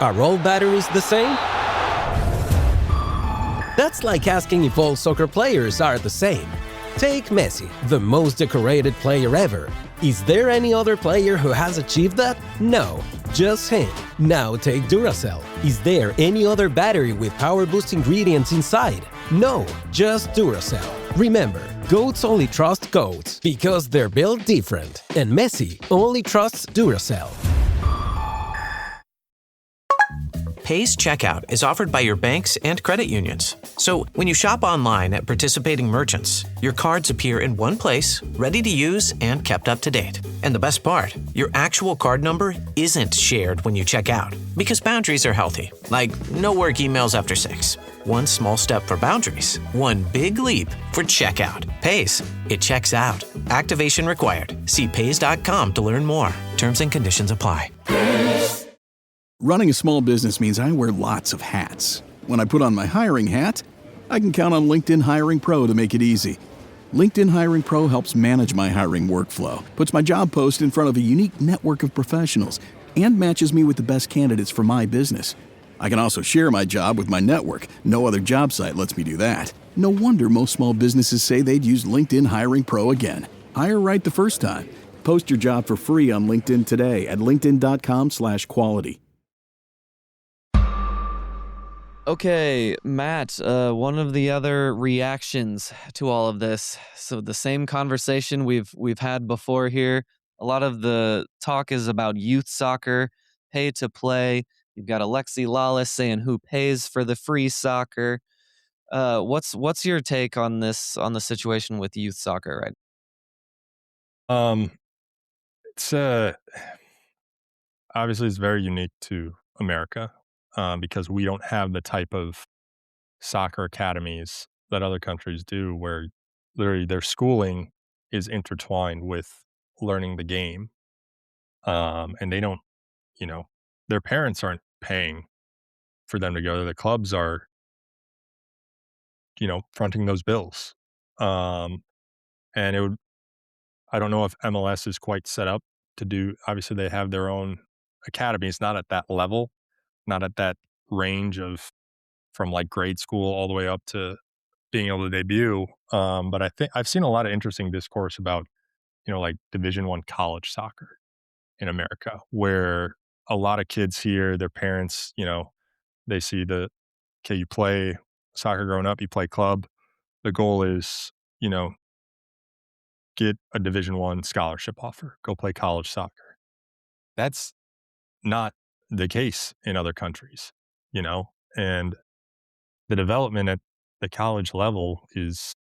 Are all batteries the same? That's like asking if all soccer players are the same. Take Messi, the most decorated player ever. Is there any other player who has achieved that? No, just him. Now take Duracell. Is there any other battery with power boost ingredients inside? No, just Duracell. Remember, goats only trust goats because they're built different. And Messi only trusts Duracell. Pace Checkout is offered by your banks and credit unions. So when you shop online at participating merchants, your cards appear in one place, ready to use and kept up to date. And the best part, your actual card number isn't shared when you check out, because boundaries are healthy, like no work emails after 6. One small step for boundaries, one big leap for checkout. Pace, it checks out. Activation required. See Pace.com to learn more. Terms and conditions apply. Running a small business means I wear lots of hats. When I put on my hiring hat, I can count on LinkedIn Hiring Pro to make it easy. LinkedIn Hiring Pro helps manage my hiring workflow, puts my job post in front of a unique network of professionals, and matches me with the best candidates for my business. I can also share my job with my network. No other job site lets me do that. No wonder most small businesses say they'd use LinkedIn Hiring Pro again. Hire right the first time. Post your job for free on LinkedIn today at linkedin.com/quality. Okay, Matt, one of the other reactions to all of this. So the same conversation we've had before here. A lot of the talk is about youth soccer, pay to play. You've got Alexi Lawless saying who pays for the free soccer. What's your take on this, on the situation with youth soccer, right? It's obviously it's very unique to America, because we don't have the type of soccer academies that other countries do, where literally their schooling is intertwined with learning the game, and they don't, you know, their parents aren't paying for them to go there. The clubs are, fronting those bills, um, and it would. I don't know if MLS is quite set up to do. Obviously, they have their own academies, not at that level, not at that range of from like grade school all the way up to being able to debut. But I think I've seen a lot of interesting discourse about, like Division 1 college soccer in America, where a lot of kids here, their parents, they see okay, you play soccer growing up, you play club. The goal is, you know, get a Division 1 scholarship offer, go play college soccer. That's not the case in other countries, and the development at the college level is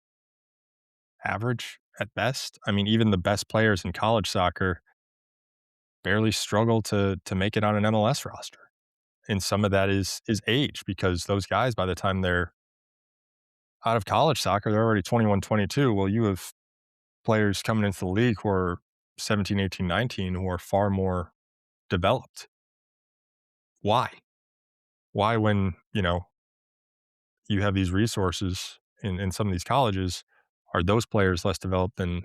average at best. I mean, even the best players in college soccer barely struggle to make it on an MLS roster. And some of that is age, because those guys, by the time they're out of college soccer, they're already 21, 22. Well, you have players coming into the league who are 17, 18, 19, who are far more developed. Why? Why, when, you have these resources in some of these colleges, are those players less developed than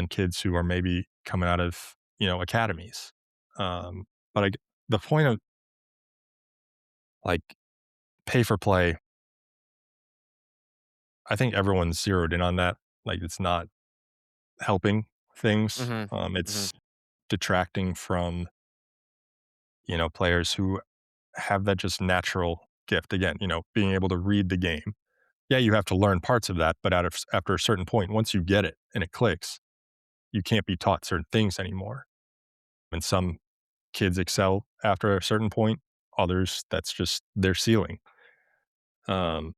kids who are maybe coming out of, academies? But the point of like pay for play, I think everyone's zeroed in on that. Like, it's not helping things. It's detracting from, players who have that just natural gift. Again, being able to read the game. Yeah, you have to learn parts of that, but after a certain point, once you get it and it clicks, you can't be taught certain things anymore. And some kids excel after a certain point. Others, that's just their ceiling. Um,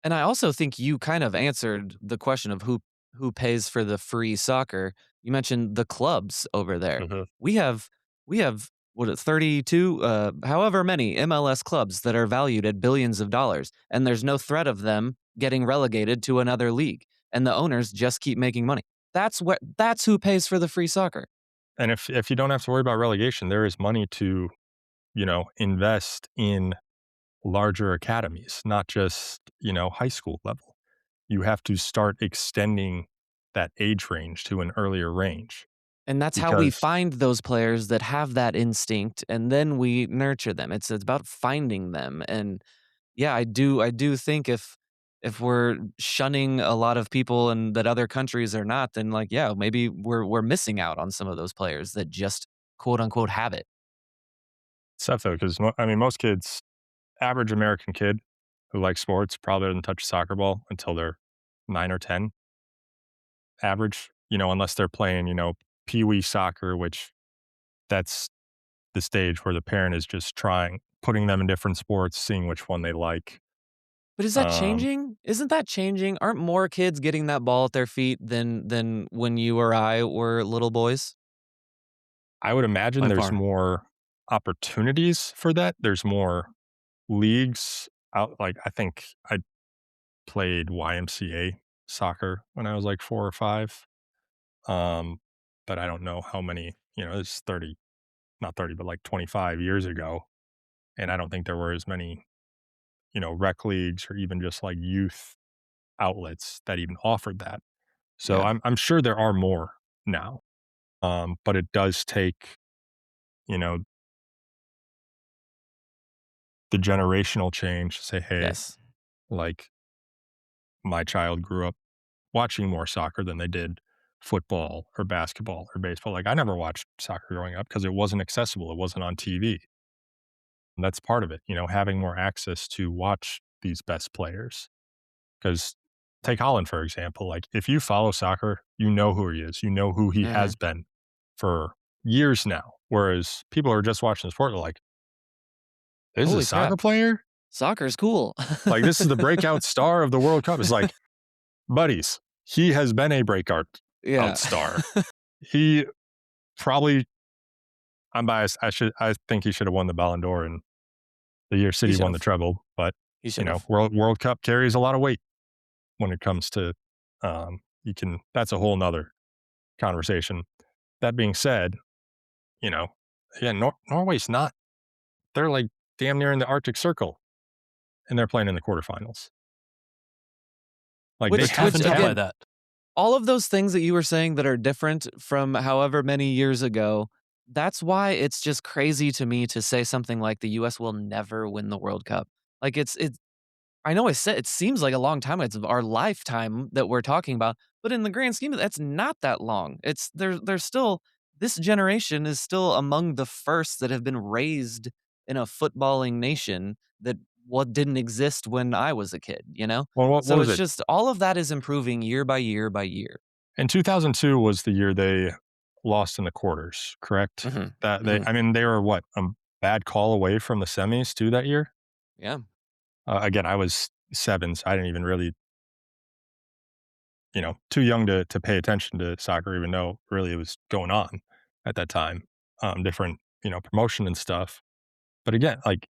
And I also think you kind of answered the question of who pays for the free soccer. You mentioned the clubs over there. We have what, 32 however many MLS clubs that are valued at billions of dollars, and there's no threat of them getting relegated to another league, and the owners just keep making money. That's who pays for the free soccer. And if you don't have to worry about relegation, there is money to, invest in larger academies, not just, high school level. You have to start extending that age range to an earlier range. And that's how we find those players that have that instinct, and then we nurture them. It's about finding them. And yeah, I do think if we're shunning a lot of people and that other countries are not, then like, yeah, maybe we're missing out on some of those players that just quote unquote have it. It's tough though, because most kids, average American kid who likes sports, probably doesn't touch a soccer ball until they're 9 or 10. Average, unless they're playing, pee-wee soccer, which that's the stage where the parent is just putting them in different sports, seeing which one they like. But is that changing? Isn't that changing? Aren't more kids getting that ball at their feet than when you or I were little boys? I would imagine By there's far. more opportunities for that. There's more leagues out. Like, I think I played YMCA soccer when I was like 4 or 5. Um, but I don't know how many, it's 30, not 30, but like 25 years ago. And I don't think there were as many, rec leagues or even just like youth outlets that even offered that. So Yeah. I'm sure there are more now. But it does take, you know, the generational change to say, hey, Yes. like my child grew up watching more soccer than they did football or basketball or baseball. Like, I never watched soccer growing up because it wasn't accessible. It wasn't on TV. That's part of it, having more access to watch these best players. Because take Holland, for example. Like, if you follow soccer, you know who he is. You know who he has been for years now. Whereas people who are just watching the sport are like, this is a Holy soccer crap. player? Soccer's cool. Like, this is the breakout star of the World Cup. It's like, buddies, he has been a breakout star. He probably, I'm biased. I think he should have won the Ballon d'Or in the year City won the treble. But, World Cup carries a lot of weight when it comes to, that's a whole nother conversation. That being said, Norway's not, they're like damn near in the Arctic Circle and they're playing in the quarterfinals. Like, Which they have to again, have that. all of those things that you were saying that are different from however many years ago, that's why it's just crazy to me to say something like the US will never win the World Cup. Like, I know it seems like a long time. It's our lifetime that we're talking about, but in the grand scheme of that's not that long. There's still, this generation is still among the first that have been raised in a footballing nation that didn't exist when I was a kid, Well, what So was it's it? just all of that is improving year by year by year. In 2002 was the year they lost in the quarters, correct? They were what, a bad call away from the semis too that year? Yeah. Again, I was 7, so I didn't even really, too young to pay attention to soccer, even though really it was going on at that time. Different, promotion and stuff. But again, like,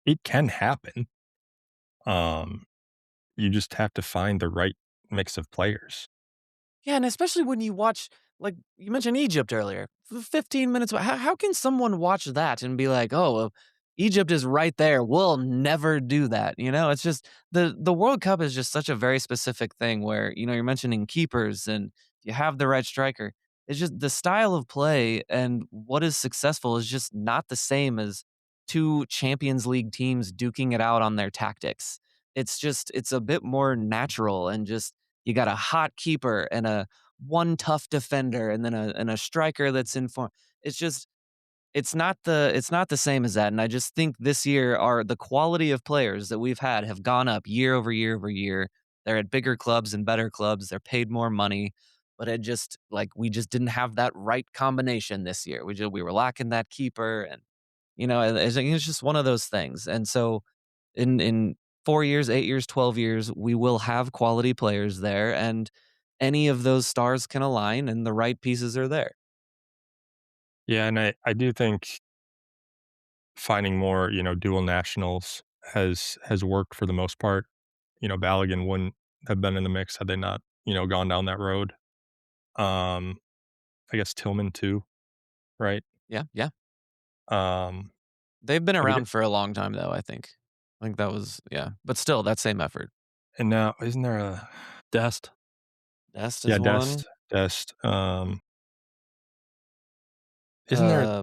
it can happen. You just have to find the right mix of players. Yeah, and especially when you watch, like you mentioned Egypt earlier, 15 minutes. How can someone watch that and be like, oh, well, Egypt is right there. We'll never do that. It's just the World Cup is just such a very specific thing where, you're mentioning keepers and you have the right striker. It's just the style of play and what is successful is just not the same as two Champions League teams duking it out on their tactics. It's a bit more natural and just, you got a hot keeper and a one tough defender and then a striker that's in form. It's just, it's not the same as that. And I just think this year the quality of players that we've had have gone up year over year over year. They're at bigger clubs and better clubs. They're paid more money, but we just didn't have that right combination this year. We were lacking that keeper, and it's just one of those things. And so in 4 years, 8 years, 12 years, we will have quality players there, and any of those stars can align and the right pieces are there. Yeah, and I do think finding more, dual nationals has worked for the most part. Balogun wouldn't have been in the mix had they not, gone down that road. I guess Tillman too, right? Yeah, yeah. Um, They've been but around for a long time, though, I think. I think that was, yeah. But still, that same effort. And now, isn't there a Dest? Dest is one. Dest. Isn't there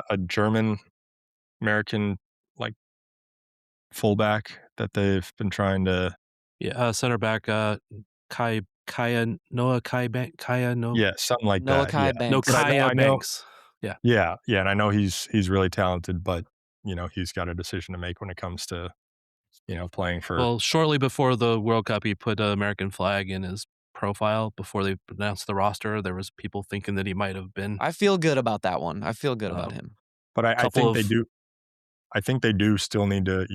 a German American, like, fullback that they've been trying to? Yeah, center back, Noah Kaya, no. Yeah, something like Noah that. Kai Yeah. Banks. No, But I Kaya know, Banks. Yeah. yeah, and I know he's really talented, but he's got a decision to make when it comes to playing for. Well, shortly before the World Cup, he put an American flag in his profile before they announced the roster. There was people thinking that he might have been. I feel good about that one. I feel good about him. But I think they do. I think they do still need to,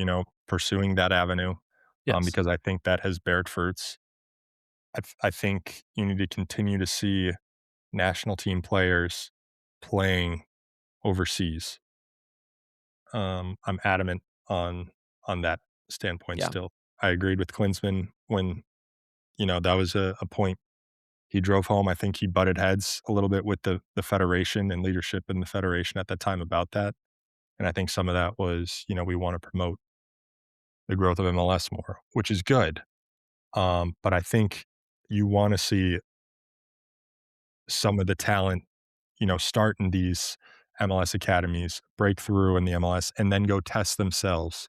pursuing that avenue, Yes. because I think that has bared fruits. I think you need to continue to see national team players playing overseas. I'm adamant on that standpoint. Yeah. Still, I agreed with Klinsmann when that was a point he drove home. I think he butted heads a little bit with the federation and leadership in the federation at that time about that. And I think some of that was, we want to promote the growth of MLS more, which is good. But I think you want to see some of the talent, start in these MLS academies, break through in the MLS, and then go test themselves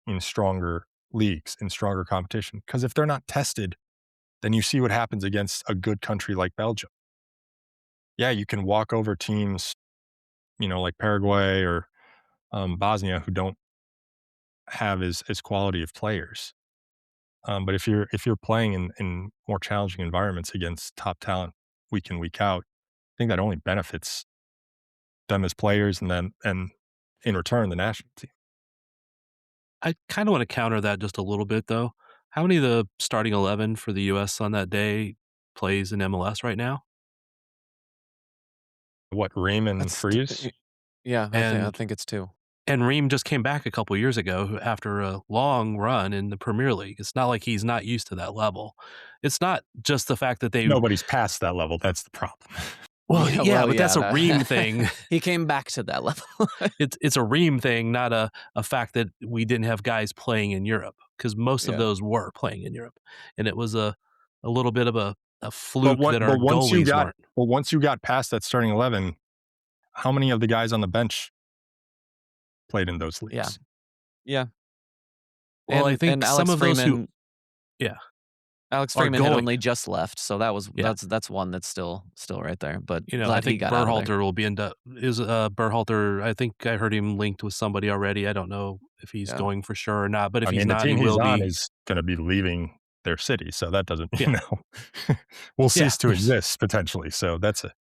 in stronger leagues, in stronger competition. Because if they're not tested, then you see what happens against a good country like Belgium. Yeah, you can walk over teams, like Paraguay or Bosnia who don't have as quality of players. But if you're playing in more challenging environments against top talent week in, week out, I think that only benefits them as players and in return the national team. I kind of want to counter that just a little bit, though. How many of the starting 11 for the U.S. on that day plays in MLS right now? What, Raymond Freeze? Yeah, I And think it's 2. and Ream just came back a couple years ago after a long run in the Premier League. It's not like he's not used to that level. It's not just the fact that they Nobody's past that level. That's the problem. Well, yeah, but that's a that- Ream thing. He came back to that level. It's a Ream thing, not a fact that we didn't have guys playing in Europe, because most of those were playing in Europe, and it was a little bit of a fluke that our goalies weren't. Well, once you got past that starting 11, how many of the guys on the bench played in those leagues? Yeah. Well, I think some Alex of those Freeman, Alex are Freeman had going. only just left, so Yeah. that's one that's still right there. But I glad he think got out of there. Berhalter will be Berhalter. I think I heard him linked with somebody already. I don't know if he's going for sure or not, but if I he's mean, not, the team he he's will on be. is going to be leaving their city, so that doesn't, Yeah. will cease to exist potentially. So that's it.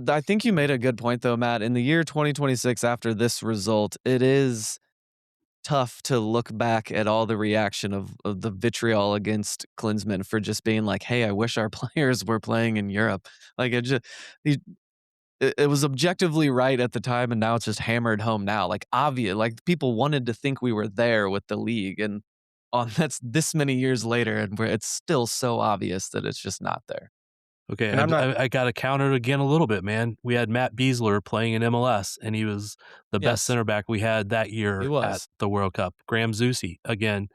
I think you made a good point though, Matt. In the year 2026, after this result, it is tough to look back at all the reaction of the vitriol against Klinsmann for just being like, "Hey, I wish our players were playing in Europe." Like it was objectively right at the time, and now it's just hammered home now. Like obvious, like people wanted to think we were there with the league, and that's this many years later, and it's still so obvious that it's just not there. Okay, And I'm not- I got to counter it again a little bit, man. We had Matt Beasler playing in MLS, and he was the best Yes. center back we had that year He at was. the World Cup. Graham Zusi again,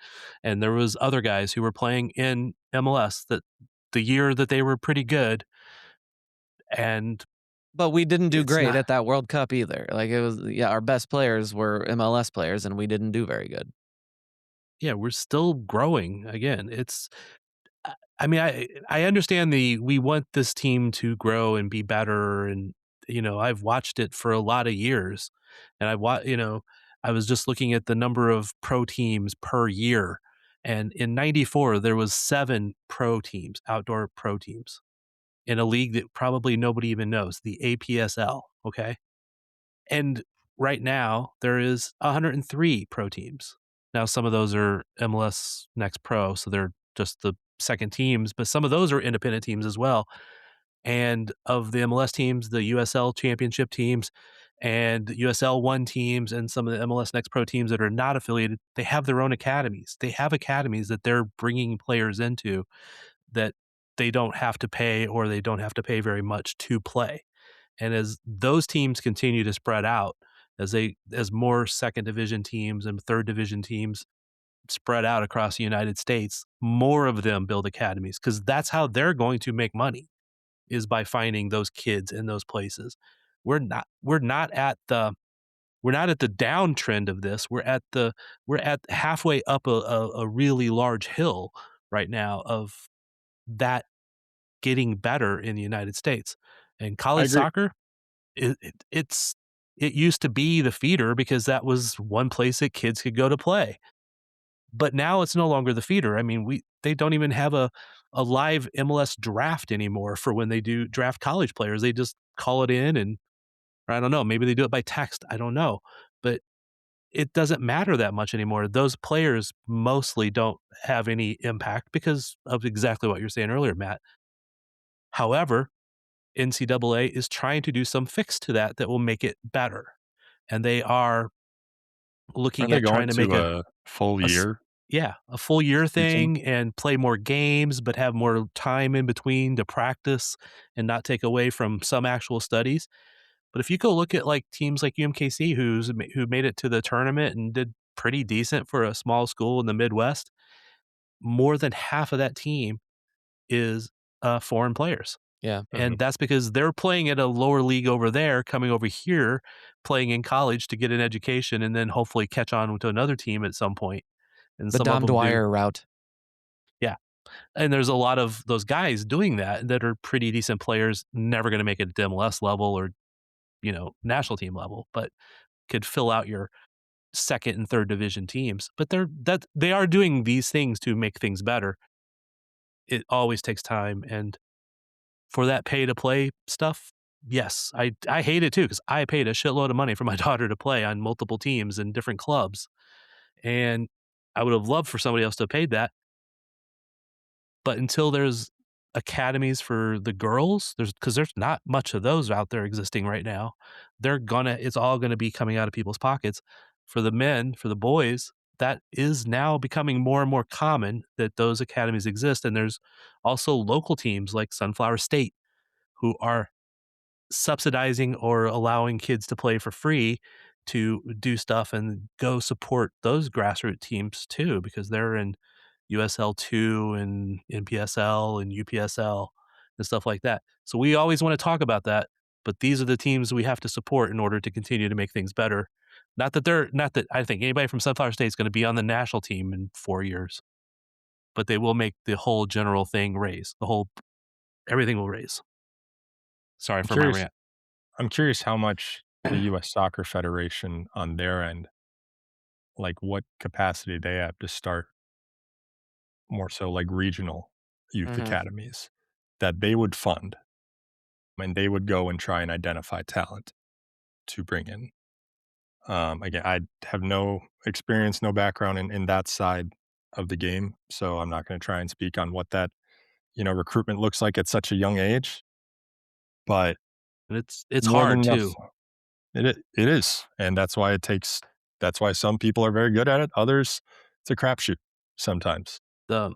and there was other guys who were playing in MLS that the year that they were pretty good, and But we didn't do It's great not- at that World Cup either. Like it was, our best players were MLS players, and we didn't do very good. yeah, we're still growing. Again, I mean, I understand we want this team to grow and be better, and I've watched it for a lot of years, and I was just looking at the number of pro teams per year, and in '94 there was 7 pro teams, outdoor pro teams, in a league that probably nobody even knows, the APSL. Okay, and right now there is 103 pro teams. Now some of those are MLS Next Pro, so they're just the second teams, but some of those are independent teams as well. And of the MLS teams, the USL championship teams and USL 1 teams and some of the MLS Next Pro teams that are not affiliated, they have their own academies. They have academies that they're bringing players into that they don't have to pay, or they don't have to pay very much to play. And as those teams continue to spread out, as more second division teams and third division teams spread out across the United States, more of them build academies, because that's how they're going to make money, is by finding those kids in those places. We're not at the downtrend of this. We're at halfway up a really large hill right now of that getting better in the United States. And college agree. soccer, it used to be the feeder because that was one place that kids could go to play. But now it's no longer the feeder. I mean, they don't even have a live MLS draft anymore for when they do draft college players. They just call it in, and or I don't know, maybe they do it by text. I don't know. But it doesn't matter that much anymore. Those players mostly don't have any impact because of exactly what you're saying earlier, Matt. However, NCAA is trying to do some fix to that will make it better. And they are looking Are at they trying going to make a full year? a full year Teaching? thing and play more games, but have more time in between to practice and not take away from some actual studies. But if you go look at like teams like UMKC who made it to the tournament and did pretty decent for a small school in the Midwest, more than half of that team is foreign players. Yeah. And that's because they're playing at a lower league over there, coming over here, playing in college to get an education, and then hopefully catch on to another team at some point. And The some Dom of them do. Dwyer route. Yeah. And there's a lot of those guys doing that are pretty decent players, never going to make it at MLS level or, national team level. But could fill out your second and third division teams. But they are doing these things to make things better. It always takes time, and for that pay to play stuff, yes, I hate it too, because I paid a shitload of money for my daughter to play on multiple teams in different clubs, and I would have loved for somebody else to have paid that. But until there's academies for the girls, because there's not much of those out there existing right now. It's all gonna be coming out of people's pockets. For the men, for the boys, that is now becoming more and more common that those academies exist, and there's also local teams like Sunflower State who are subsidizing or allowing kids to play for free to do stuff and go support those grassroots teams too, because they're in USL2 and NPSL and UPSL and stuff like that. So we always want to talk about that, but these are the teams we have to support in order to continue to make things better. Not that I think anybody from Sunflower State is going to be on the national team in 4 years, but they will make the whole general thing raise. Everything will raise. Sorry for my rant. I'm curious how much the U.S. Soccer Federation on their end, like what capacity they have to start more so like regional youth academies that they would fund, and they would go and try and identify talent to bring in. Again, I have no experience, no background in that side of the game, so I'm not going to try and speak on what that, recruitment looks like at such a young age. But it's more hard than too. It is, and that's why that's why some people are very good at it. Others, it's a crapshoot sometimes. And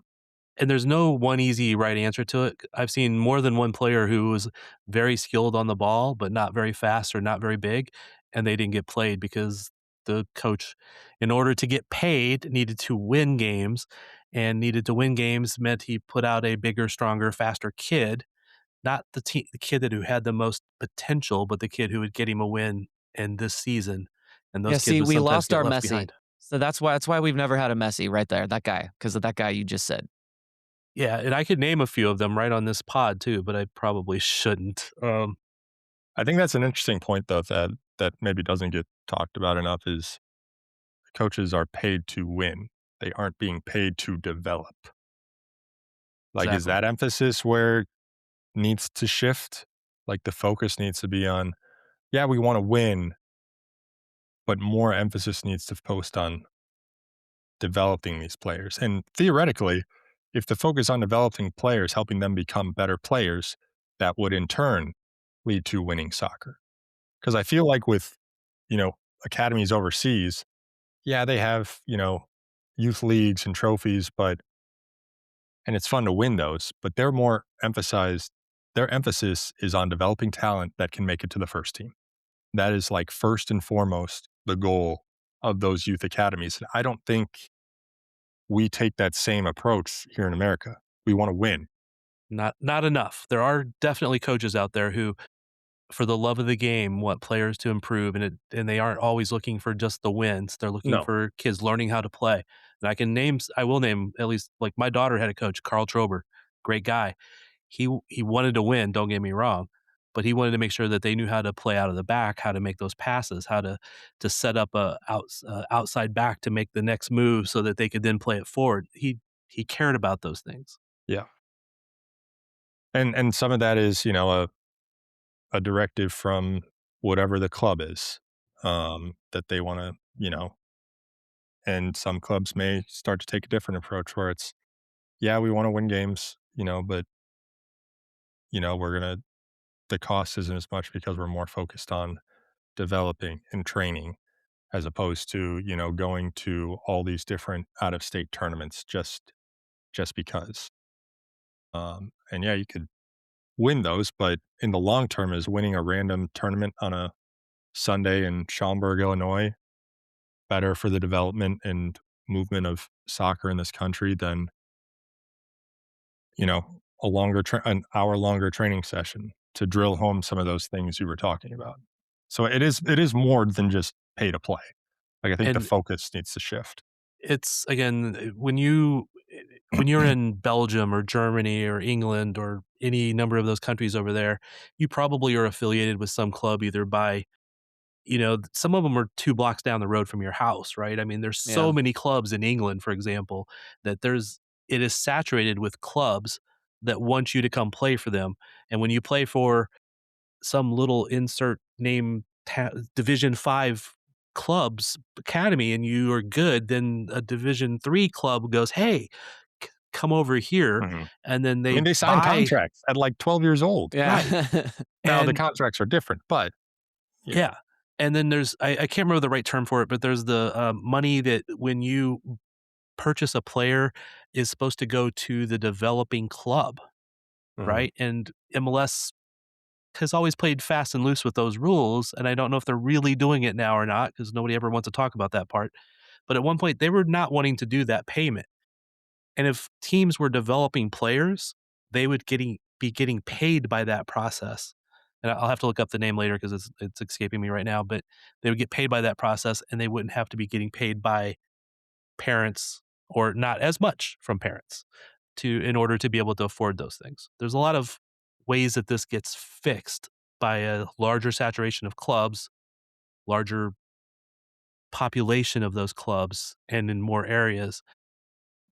there's no one easy right answer to it. I've seen more than one player who was very skilled on the ball, but not very fast or not very big, and they didn't get played because the coach, in order to get paid, needed to win games, and needed to win games meant he put out a bigger, stronger, faster kid, not the kid who had the most potential, but the kid who would get him a win in this season. And those kids would we sometimes lost get our left Messi. behind. So that's why we've never had a Messi right there. That guy, because of that guy you just said. Yeah, and I could name a few of them right on this pod too, but I probably shouldn't. I think that's an interesting point, though, that maybe doesn't get talked about enough is coaches are paid to win. They aren't being paid to develop. Like, is that emphasis where it needs to shift? Like, the focus needs to be on, yeah, we want to win, but more emphasis needs to post on developing these players. And theoretically, if the focus on developing players, helping them become better players, that would in turn lead to winning soccer. Because I feel like with, academies overseas, yeah, they have, youth leagues and trophies, and it's fun to win those, but their emphasis is on developing talent that can make it to the first team. That is like first and foremost the goal of those youth academies. I don't think we take that same approach here in America. We want to win. Not enough. There are definitely coaches out there who, for the love of the game, want players to improve, and they aren't always looking for just the wins. They're looking for kids learning how to play. And I will name at least, like, my daughter had a coach, Carl Trober, great guy. He wanted to win, don't get me wrong, but he wanted to make sure that they knew how to play out of the back, how to make those passes, how to set up a outside back to make the next move so that they could then play it forward. He cared about those things. Yeah. And some of that is, a directive from whatever the club is, that they want to, and some clubs may start to take a different approach where it's, yeah, we want to win games, but, the cost isn't as much because we're more focused on developing and training as opposed to, going to all these different out of state tournaments just because. And yeah, you could win those, but in the long term, is winning a random tournament on a Sunday in Schaumburg, Illinois, better for the development and movement of soccer in this country than, an hour longer training session to drill home some of those things you were talking about. So it is more than just pay to play. Like, I think the focus needs to shift. It's, again, when you're in Belgium or Germany or England or any number of those countries over there, you probably are affiliated with some club either by some of them are 2 blocks down the road from your house, right? I mean, there's so many clubs in England, for example, that it is saturated with clubs that want you to come play for them. And when you play for some little insert name Division 5 club's academy and you are good, then a Division 3 club goes, "Hey, come over here." And then they sign contracts at like 12 years old. Yeah. Now the contracts are different, but yeah. And then there's I can't remember the right term for it, but there's the money that when you purchase a player is supposed to go to the developing club, right? And MLS has always played fast and loose with those rules, and I don't know if they're really doing it now or not because nobody ever wants to talk about that part. But at one point, they were not wanting to do that payment. And if teams were developing players, they would be getting paid by that process. And I'll have to look up the name later because it's escaping me right now. But they would get paid by that process, and they wouldn't have to be getting paid by parents or not as much from parents in order to be able to afford those things. There's a lot of ways that this gets fixed by a larger saturation of clubs, larger population of those clubs, and in more areas.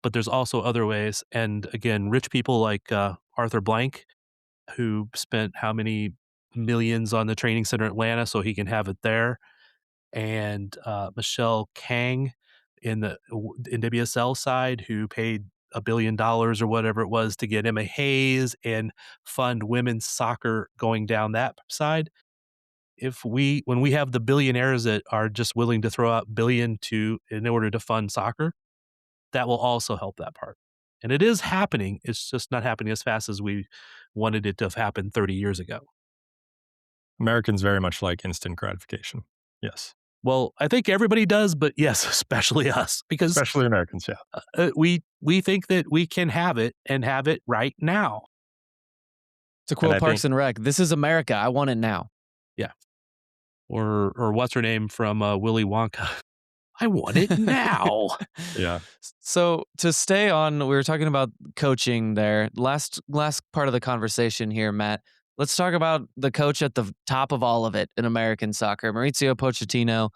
But there's also other ways. And again, rich people like Arthur Blank, who spent how many millions on the training center in Atlanta so he can have it there, and Michelle Kang in the NWSL side, who paid $1 billion or whatever it was to get Emma Hayes and fund women's soccer going down that side. When we have the billionaires that are just willing to throw out billion in order to fund soccer, that will also help that part. And it is happening. It's just not happening as fast as we wanted it to have happened 30 years ago. Americans very much like instant gratification. Yes. Well, I think everybody does, but yes, especially us, because especially Americans, yeah. We think that we can have it and have it right now. To quote Parks and Rec, this is America. I want it now. Yeah. Or what's her name from Willy Wonka? I want it now. Yeah. So to stay on, we were talking about coaching there. Last part of the conversation here, Matt. Let's talk about the coach at the top of all of it in American soccer, Mauricio Pochettino.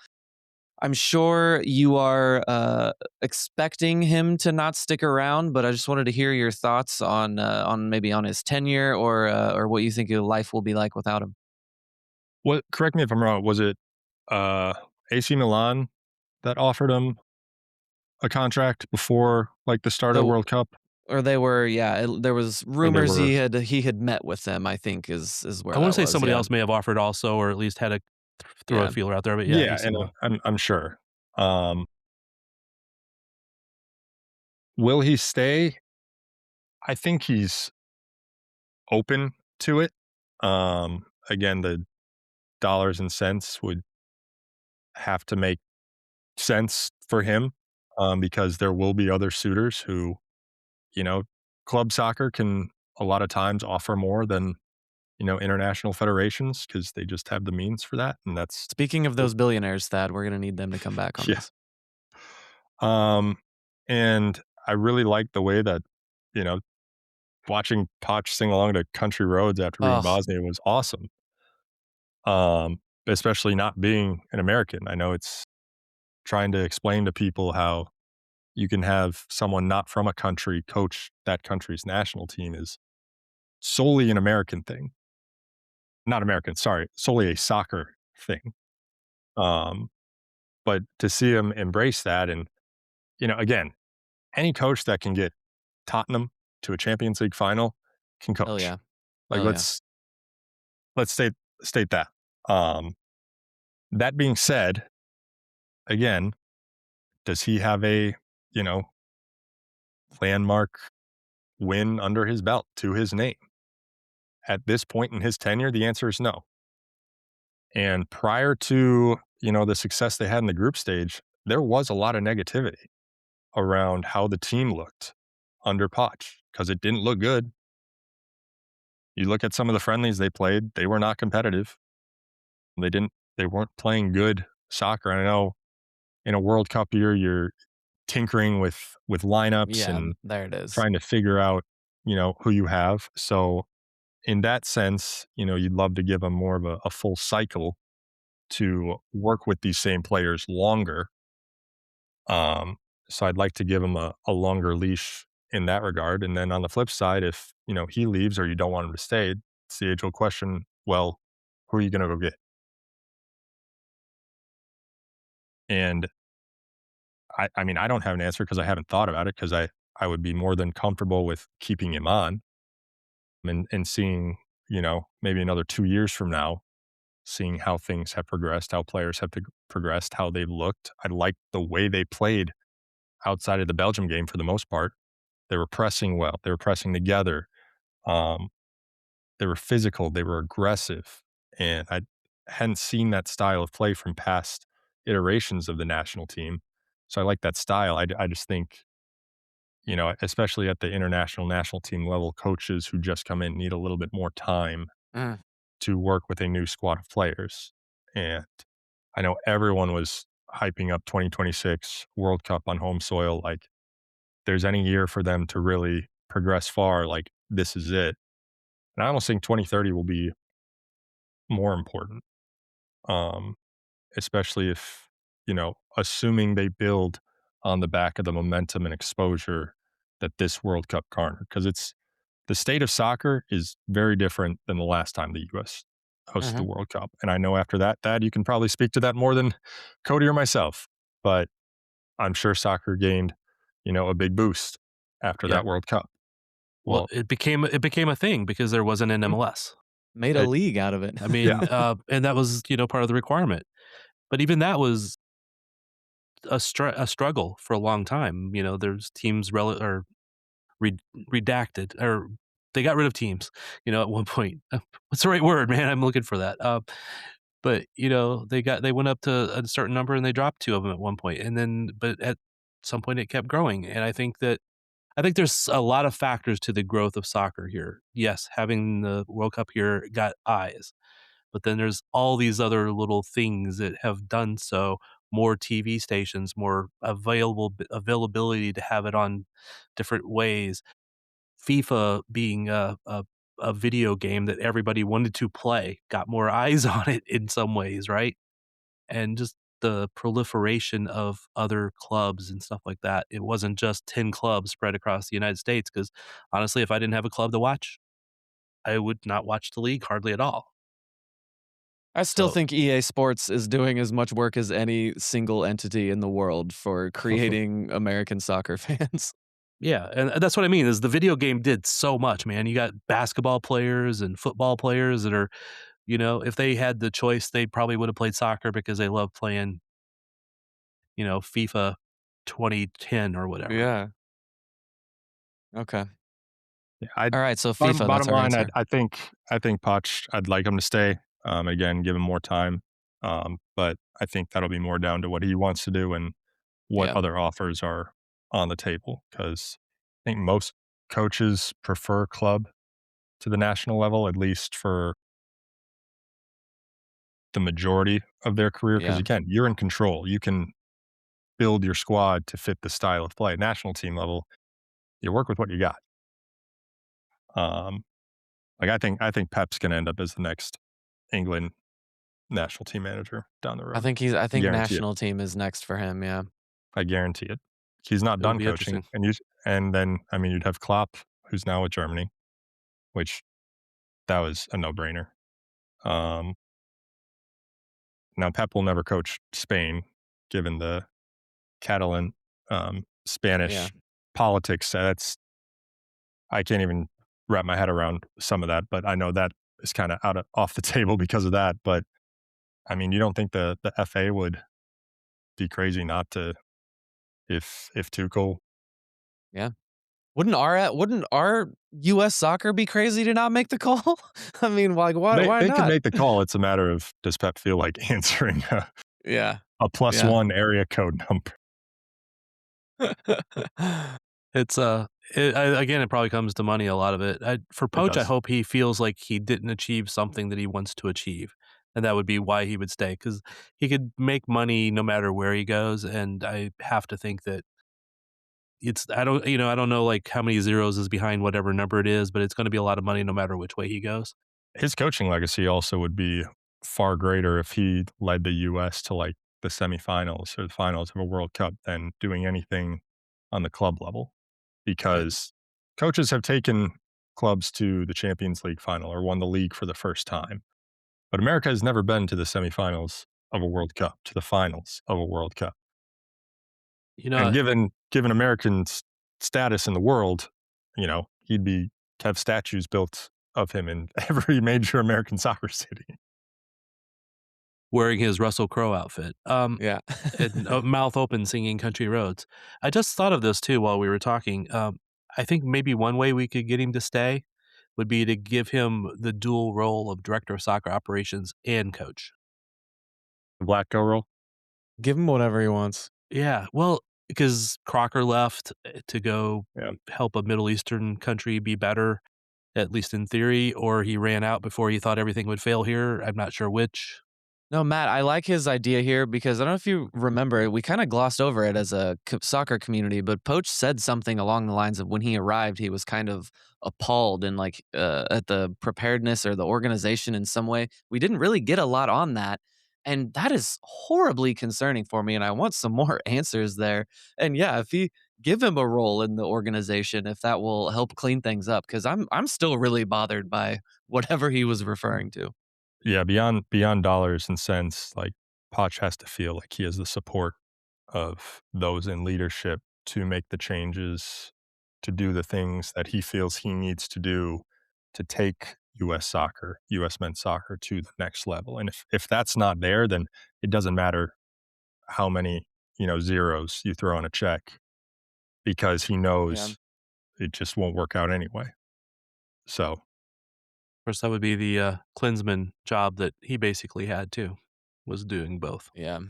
I'm sure you are expecting him to not stick around, but I just wanted to hear your thoughts on maybe on his tenure or what you think your life will be like without him. What? Correct me if I'm wrong. Was it AC Milan that offered him a contract before like the start of the World Cup? Or they were, there was rumors he had met with them, I think is where I want to say was, somebody else may have offered also, or at least had to throw a feeler out there. But and I'm sure. Will he stay? I think he's open to it. Again, the dollars and cents would have to make sense for him, because there will be other suitors who, club soccer can a lot of times offer more than, international federations because they just have the means for that. And that's speaking of those billionaires, Thad, we're going to need them to come back on this. And I really like the way that, watching Poch sing along to Country Roads after being Bosnia was awesome. Especially not being an American. I know it's trying to explain to people how you can have someone not from a country coach that country's national team is solely an American thing. Not American, sorry, solely a soccer thing. But to see him embrace that and, again, any coach that can get Tottenham to a Champions League final can coach. Oh, yeah. Let's state that. That being said, again, does he have a, landmark win under his belt to his name? At this point in his tenure, the answer is no. And prior to, the success they had in the group stage, there was a lot of negativity around how the team looked under Poch because it didn't look good. You look at some of the friendlies they played, they were not competitive. They weren't playing good soccer. And I know in a World Cup year, you're tinkering with lineups and there it is. Trying to figure out, who you have. So in that sense, you'd love to give them more of a full cycle to work with these same players longer. So I'd like to give him a longer leash in that regard. And then on the flip side, if he leaves or you don't want him to stay, it's the age-old question, well, who are you going to go get? And I mean, I don't have an answer because I haven't thought about it, because I would be more than comfortable with keeping him on and seeing, maybe another 2 years from now, seeing how things have progressed, how players have progressed, how they looked. I liked the way they played outside of the Belgium game for the most part. They were pressing well. They were pressing together. They were physical. They were aggressive. And I hadn't seen that style of play from past iterations of the national team. So I like that style. I just think, especially at the international national team level, coaches who just come in need a little bit more time to work with a new squad of players. And I know everyone was hyping up 2026 World Cup on home soil. Like, there's any year for them to really progress far, like, this is it. And I almost think 2030 will be more important, um, especially if, assuming they build on the back of the momentum and exposure that this World Cup garnered. Because the state of soccer is very different than the last time the U.S. hosted the World Cup. And I know after that, Thad, you can probably speak to that more than Cody or myself. But I'm sure soccer gained, a big boost after that World Cup. Well, it became a thing because there wasn't an MLS. Made a league out of it. I mean, and that was part of the requirement. But even that was a struggle for a long time. There's teams redacted, or they got rid of teams. At one point, what's the right word, man? I'm looking for that. But they went up to a certain number and they dropped 2 of them at one point, and then but at some point it kept growing. And I think there's a lot of factors to the growth of soccer here. Yes, having the World Cup here got eyes, but then there's all these other little things that have done so. More TV stations, more availability to have it on different ways. FIFA being a video game that everybody wanted to play, got more eyes on it in some ways, right? And just the proliferation of other clubs and stuff like that. It wasn't just 10 clubs spread across the United States, because honestly, if I didn't have a club to watch, I would not watch the league hardly at all. I still think EA Sports is doing as much work as any single entity in the world for creating American soccer fans. Yeah, and that's what I mean, is the video game did so much, man. You got basketball players and football players that are, if they had the choice, they probably would have played soccer because they love playing, FIFA 2010 or whatever. Yeah. Okay. Yeah, All right, so FIFA, bottom that's our line, answer. I think Poch, I'd like him to stay. Again, give him more time. But I think that'll be more down to what he wants to do and what other offers are on the table. Because I think most coaches prefer club to the national level, at least for the majority of their career. Because again, you're in control. You can build your squad to fit the style of play. National team level, you work with what you got. Like, I think Pep's going to end up as the next England national team manager down the road. I think national team is next for him. Yeah, I guarantee it. He's not done coaching, and then you'd have Klopp, who's now with Germany, which that was a no-brainer. Now Pep will never coach Spain, given the Catalan Spanish politics. I can't even wrap my head around some of that, but I know that is kind of off the table because of that. But you don't think the FA would be crazy not to, if Tuchel? Yeah. Wouldn't our U.S. soccer be crazy to not make the call? I mean, why They not? can make the call. It's a matter of, does Pep feel like answering a +1 area code number? It's again, it probably comes to money, a lot of it. For Poach, I hope he feels like he didn't achieve something that he wants to achieve, and that would be why he would stay, because he could make money no matter where he goes. And I have to think that I don't know like how many zeros is behind whatever number it is, but it's going to be a lot of money no matter which way he goes. His coaching legacy also would be far greater if he led the U.S. to like the semifinals or the finals of a World Cup than doing anything on the club level, because coaches have taken clubs to the Champions League final or won the league for the first time. But America has never been to the semifinals of a World Cup, to the finals of a World Cup. And given Americans' status in the world, he'd have statues built of him in every major American soccer city. Wearing his Russell Crowe outfit. Yeah. And mouth open singing Country Roads. I just thought of this too while we were talking. I think maybe one way we could get him to stay would be to give him the dual role of director of soccer operations and coach. The Black Go role? Give him whatever he wants. Yeah, well, because Crocker left to go help a Middle Eastern country be better, at least in theory, or he ran out before he thought everything would fail here. I'm not sure which. No, Matt, I like his idea here because I don't know if you remember, we kind of glossed over it as a soccer community, but Poach said something along the lines of when he arrived, he was kind of appalled and at the preparedness or the organization in some way. We didn't really get a lot on that. And that is horribly concerning for me. And I want some more answers there. And yeah, if he give him a role in the organization, if that will help clean things up, because I'm still really bothered by whatever he was referring to. Yeah, beyond dollars and cents, like Poch has to feel like he has the support of those in leadership to make the changes, to do the things that he feels he needs to do to take U.S. soccer, U.S. men's soccer to the next level. And if that's not there, then it doesn't matter how many zeros you throw on a check, because he knows it just won't work out anyway. So. Of course, that would be the Klinsmann job that he basically had too, was doing both. Yeah.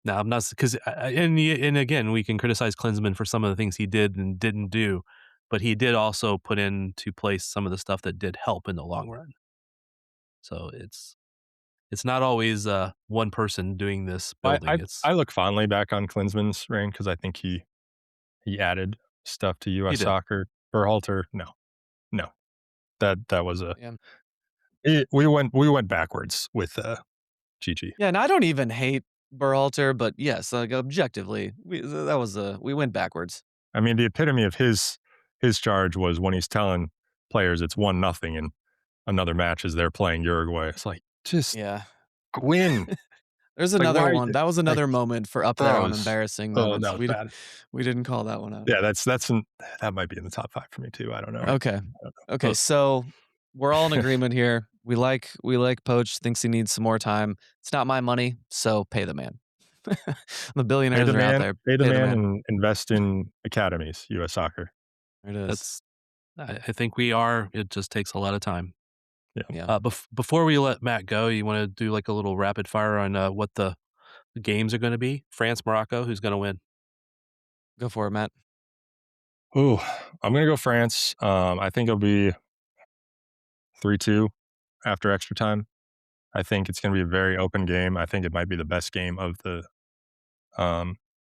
Now I'm not, because and again, we can criticize Klinsmann for some of the things he did and didn't do, but he did also put into place some of the stuff that did help in the long run. So it's not always one person doing this building. I look fondly back on Klinsmann's reign because I think he added stuff to U.S. soccer. Berhalter, no. That was we went backwards with Gigi. Yeah, and I don't even hate Berhalter, but yes, like objectively, we went backwards. I mean, the epitome of his charge was when he's telling players it's 1-0 in another match as they're playing Uruguay. It's like, just win. There's another one. That was another moment for up there on embarrassing moments. We didn't call that one out. Yeah, that might be in the top 5 for me too. I don't know. Okay. So we're all in agreement here. We like Poach. Thinks he needs some more time. It's not my money, so pay the man. The billionaires are out there. Pay the man and invest in academies. U.S. soccer. There it is. I think we are. It just takes a lot of time. Yeah. Before we let Matt go, you want to do like a little rapid fire on what the games are going to be? France, Morocco, who's going to win? Go for it, Matt. Ooh, I'm going to go France. I think it'll be 3-2 after extra time. I think it's going to be a very open game. I think it might be the best game of the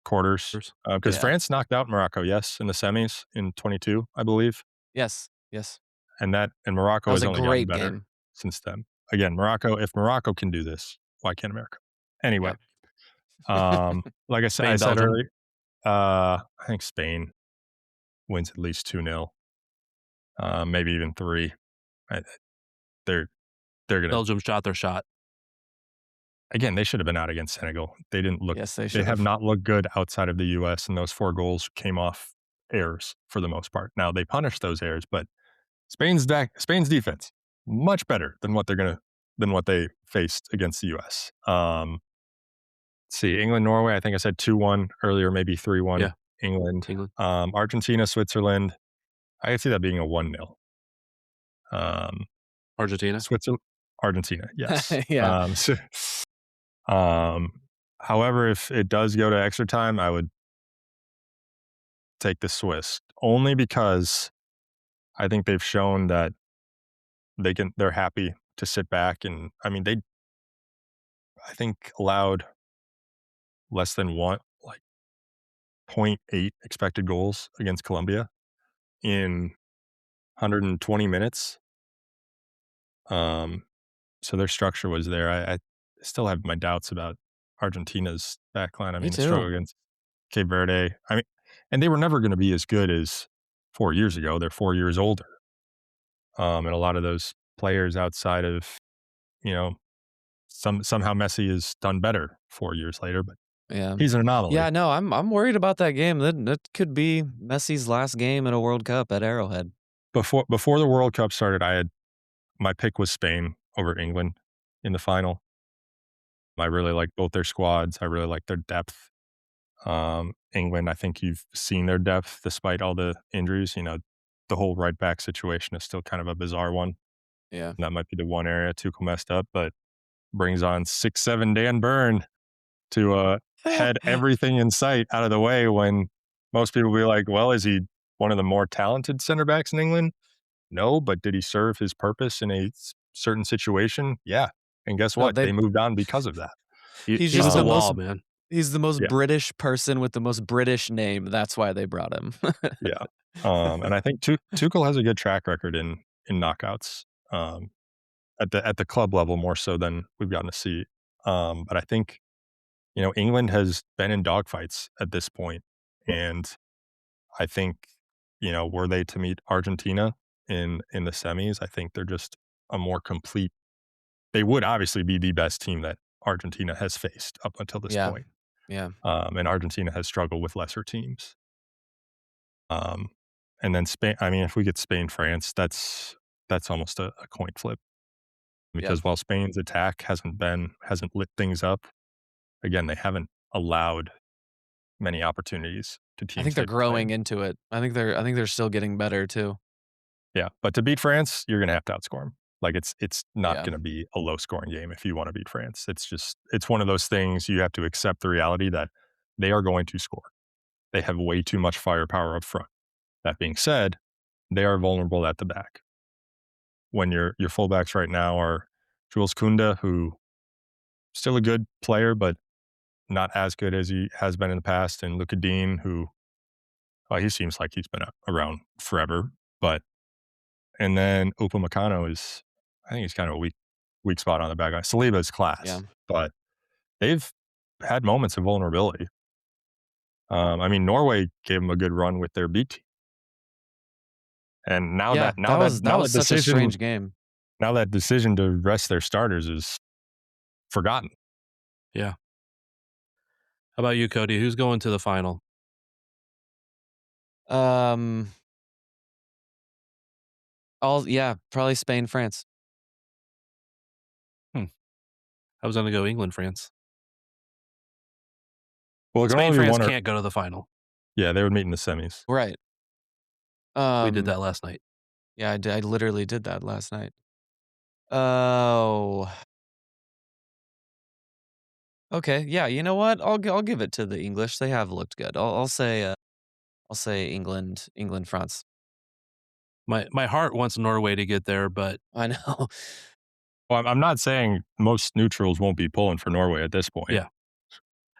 quarters because France knocked out Morocco, in the semis in 22, I believe. Yes. And Morocco has only gotten better game since then. Again, if Morocco can do this, why can't America? Anyway, like I said earlier, I think Spain wins at least 2-0, maybe even 3. They're gonna. Belgium shot their shot. Again, they should have been out against Senegal. They didn't look. Yes, they have not looked good outside of the U.S. and those 4 goals came off errors for the most part. Now they punished those errors, but Spain's defense much better than what they faced against the U.S. Let's see, England, Norway. I think I said 2-1 earlier, maybe 3-1. Yeah. England. Argentina, Switzerland. I could see that being a 1-0. Argentina, Argentina. Yes. Yeah. However, if it does go to extra time, I would take the Swiss only because I think they've shown that they're happy to sit back. And I mean, I think allowed less than 0.8 expected goals against Colombia in 120 minutes. So their structure was there. I still have my doubts about Argentina's backline. I Me mean, the struggle too. against Cape Verde. I mean, and they were never going to be as good as 4 years ago. They're 4 years older. And a lot of those players outside of, you know, somehow Messi has done better 4 years later, but Yeah. he's an anomaly. Yeah, no, I'm worried about that game. That could be Messi's last game in a World Cup at Arrowhead. Before the World Cup started, my pick was Spain over England in the final. I really like both their squads. I really like their depth. England, I think you've seen their depth despite all the injuries. You know, the whole right back situation is still kind of a bizarre one. Yeah. That might be the one area Tuchel messed up, but brings on 6'7" Dan Burn to head everything in sight out of the way when most people will be like, well, is he one of the more talented center backs in England? No, but did he serve his purpose in a certain situation? Yeah. And guess No, what? They moved on because of that. He's He was just the the wall, most man. He's the most Yeah. British person with the most British name. That's why they brought him. Yeah. And I think Tuchel has a good track record in knockouts at the club level more so than we've gotten to see. But I think, you know, England has been in dogfights at this point, and I think, you know, were they to meet Argentina in the semis, I think they're just a more complete. They would obviously be the best team that Argentina has faced up until this Yeah. point. Yeah. And Argentina has struggled with lesser teams. And then Spain, I mean, if we get Spain, France, that's almost a coin flip. Because while Spain's attack hasn't lit things up, again, they haven't allowed many opportunities to teams. I think they're they've played. growing into it. I think they're still getting better too. Yeah, but to beat France, you're going to have to outscore them. Like it's not Yeah. going to be a low scoring game if you want to beat France. It's one of those things you have to accept the reality that they are going to score. They have way too much firepower up front. That being said, they are vulnerable at the back. When your fullbacks right now are Jules Kounde, who still a good player, but not as good as he has been in the past, and Luka Dean, who he seems like he's been around forever, but and then Upamecano is, I think he's kind of a weak spot on the back line. Saliba is class, Yeah. but they've had moments of vulnerability. I mean, Norway gave them a good run with their B team, and now Yeah, that was such a decision, strange game. now that decision to rest their starters is forgotten. Yeah. How about you, Cody? Who's going to the final? Probably Spain, France. I was going to go England, France. Well, it can Spain, only be France one or- can't go to the final. Yeah, they would meet in the semis. Right. We did that last night. Yeah, I literally did that last night. Oh. Okay. Yeah. You know what? I'll give it to the English. They have looked good. I'll say England, France. My heart wants Norway to get there, but I know. Well, I'm not saying most neutrals won't be pulling for Norway at this point. Yeah.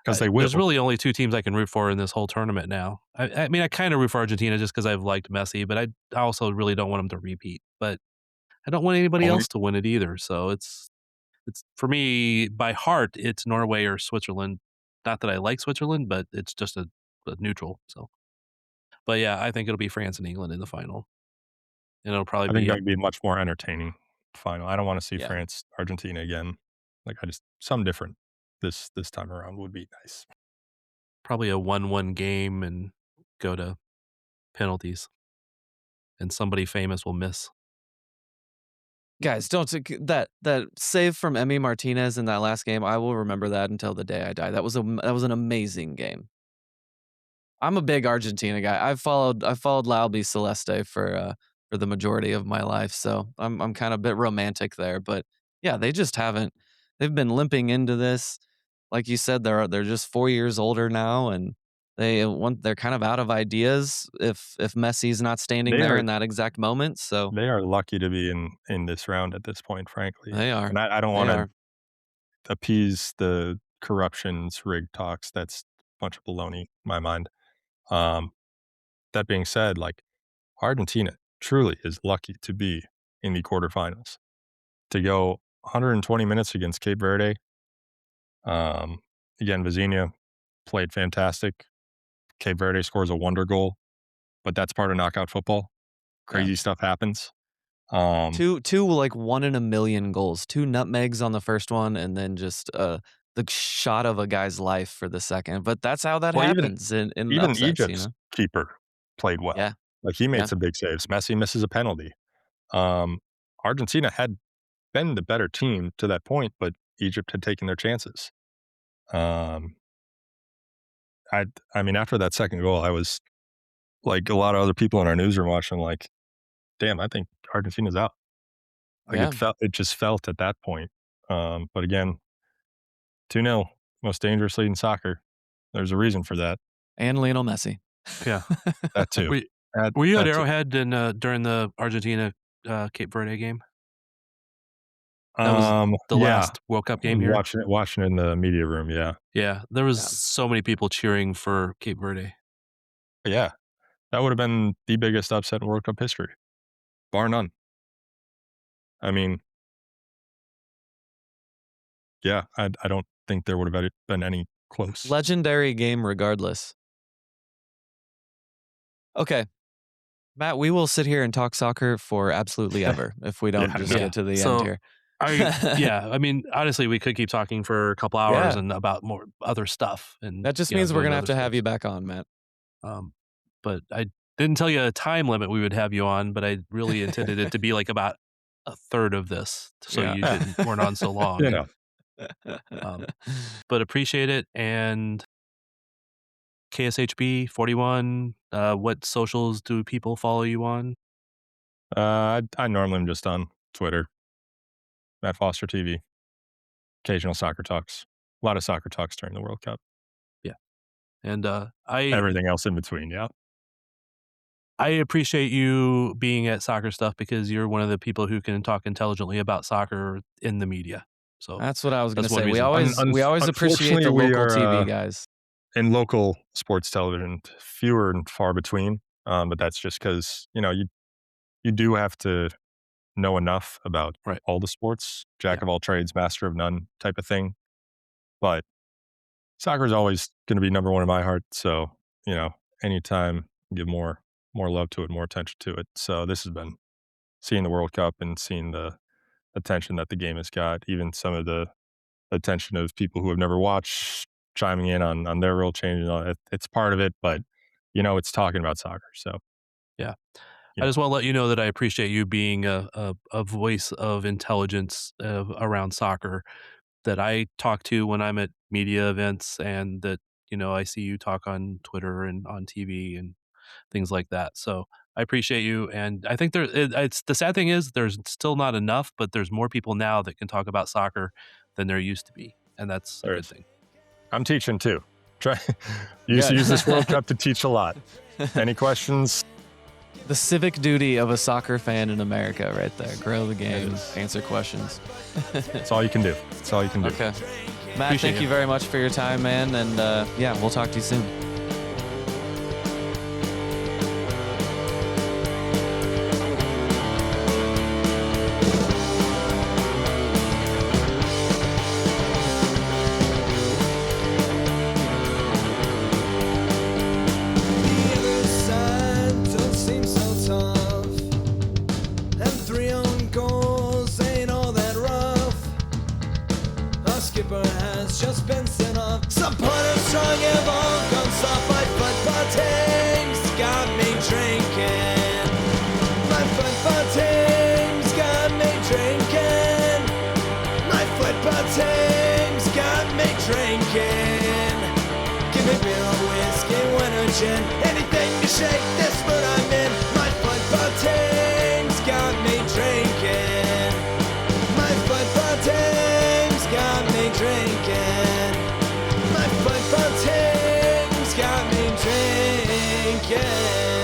Because they will. There's really only two teams I can root for in this whole tournament now. I mean, I kind of root for Argentina just because I've liked Messi, but I also really don't want them to repeat. But I don't want anybody else to win it either. So it's for me, by heart, it's Norway or Switzerland. Not that I like Switzerland, but it's just a neutral. So, but yeah, I think it'll be France and England in the final, and it'll probably I think be that would be a much more entertaining final. I don't want to see Yeah. France, Argentina again. Like something different this time around would be nice. probably a 1-1 game and go to penalties, and somebody famous will miss. Guys, don't that save from Emi Martinez in that last game. I will remember that until the day I die. That was an amazing game. I'm a big Argentina guy. I've followed L'Albi Celeste for the majority of my life, so I'm kind of a bit romantic there. But yeah, they just haven't. They've been limping into this. Like you said, they're just 4 years older now, and they're kind of out of ideas if Messi's not standing They there are- in that exact moment. So They are lucky to be in this round at this point, frankly. they are. And I don't They want are. to appease the corruptions rig talks. That's a bunch of baloney in my mind. That being said, like Argentina truly is lucky to be in the quarterfinals. To go 120 minutes against Cape Verde. Again, Vizinha played fantastic. Cape Verde scores a wonder goal, but that's part of knockout football. Crazy stuff happens. Two like 1 in a million goals. 2 nutmegs on the first one, and then just the shot of a guy's life for the second. But that's how that happens in even upsets, Egypt's keeper played well. Yeah. Like he made Yeah. some big saves. Messi misses a penalty. Argentina had been the better team to that point, but Egypt had taken their chances. I mean, after that second goal, I was like a lot of other people in our newsroom watching, like, damn, I think Argentina's out. Like it just felt at that point. But again, 2-0, most dangerous lead in soccer. There's a reason for that. And Lionel Messi. Yeah. That too. Were you at Arrowhead during the Argentina Cape Verde game? That was the last World Cup game here. Watching it in the media room, yeah. Yeah, there was so many people cheering for Cape Verde. Yeah, that would have been the biggest upset in World Cup history, bar none. I mean, yeah, I don't think there would have been any close. Legendary game regardless. Okay. Matt, we will sit here and talk soccer for absolutely ever if we don't get to the end here. I mean, honestly, we could keep talking for a couple hours and about more other stuff. And that just means we're going to have you back on, Matt. But I didn't tell you a time limit we would have you on, but I really intended it to be like about a third of this, so you weren't on so long. You know. But appreciate it. And KSHB 41, what socials do people follow you on? I normally am just on Twitter, Matt Foster TV, occasional soccer talks, a lot of soccer talks during the World Cup. Yeah. And everything else in between. Yeah. I appreciate you being at Soccer Stuff because you're one of the people who can talk intelligently about soccer in the media. So that's what I was going to say. We always appreciate the local TV guys. In local sports television, fewer and far between. But that's just because, you do have to know enough about all the sports, jack of all trades, master of none type of thing. But soccer is always going to be number one in my heart. So, anytime give more love to it, more attention to it. So this has been seeing the World Cup and seeing the attention that the game has got, even some of the attention of people who have never watched chiming in on their real changes. It's part of it, but it's talking about soccer. So yeah. I just want to let you know that I appreciate you being a voice of intelligence around soccer that I talk to when I'm at media events, and that I see you talk on Twitter and on TV and things like that. So I appreciate you, and I think it's the sad thing is there's still not enough, but there's more people now that can talk about soccer than there used to be, and that's a good thing. I'm teaching too. Use this World Cup to teach a lot. Any questions? The civic duty of a soccer fan in America right there. Grow the game, answer questions. That's all you can do. That's all you can do. Okay. Matt, thank you very much for your time, man. And we'll talk to you soon. Anything to shake this mood I'm in. My football team's got me drinking. My football team's got me drinking. My football team's got me drinking.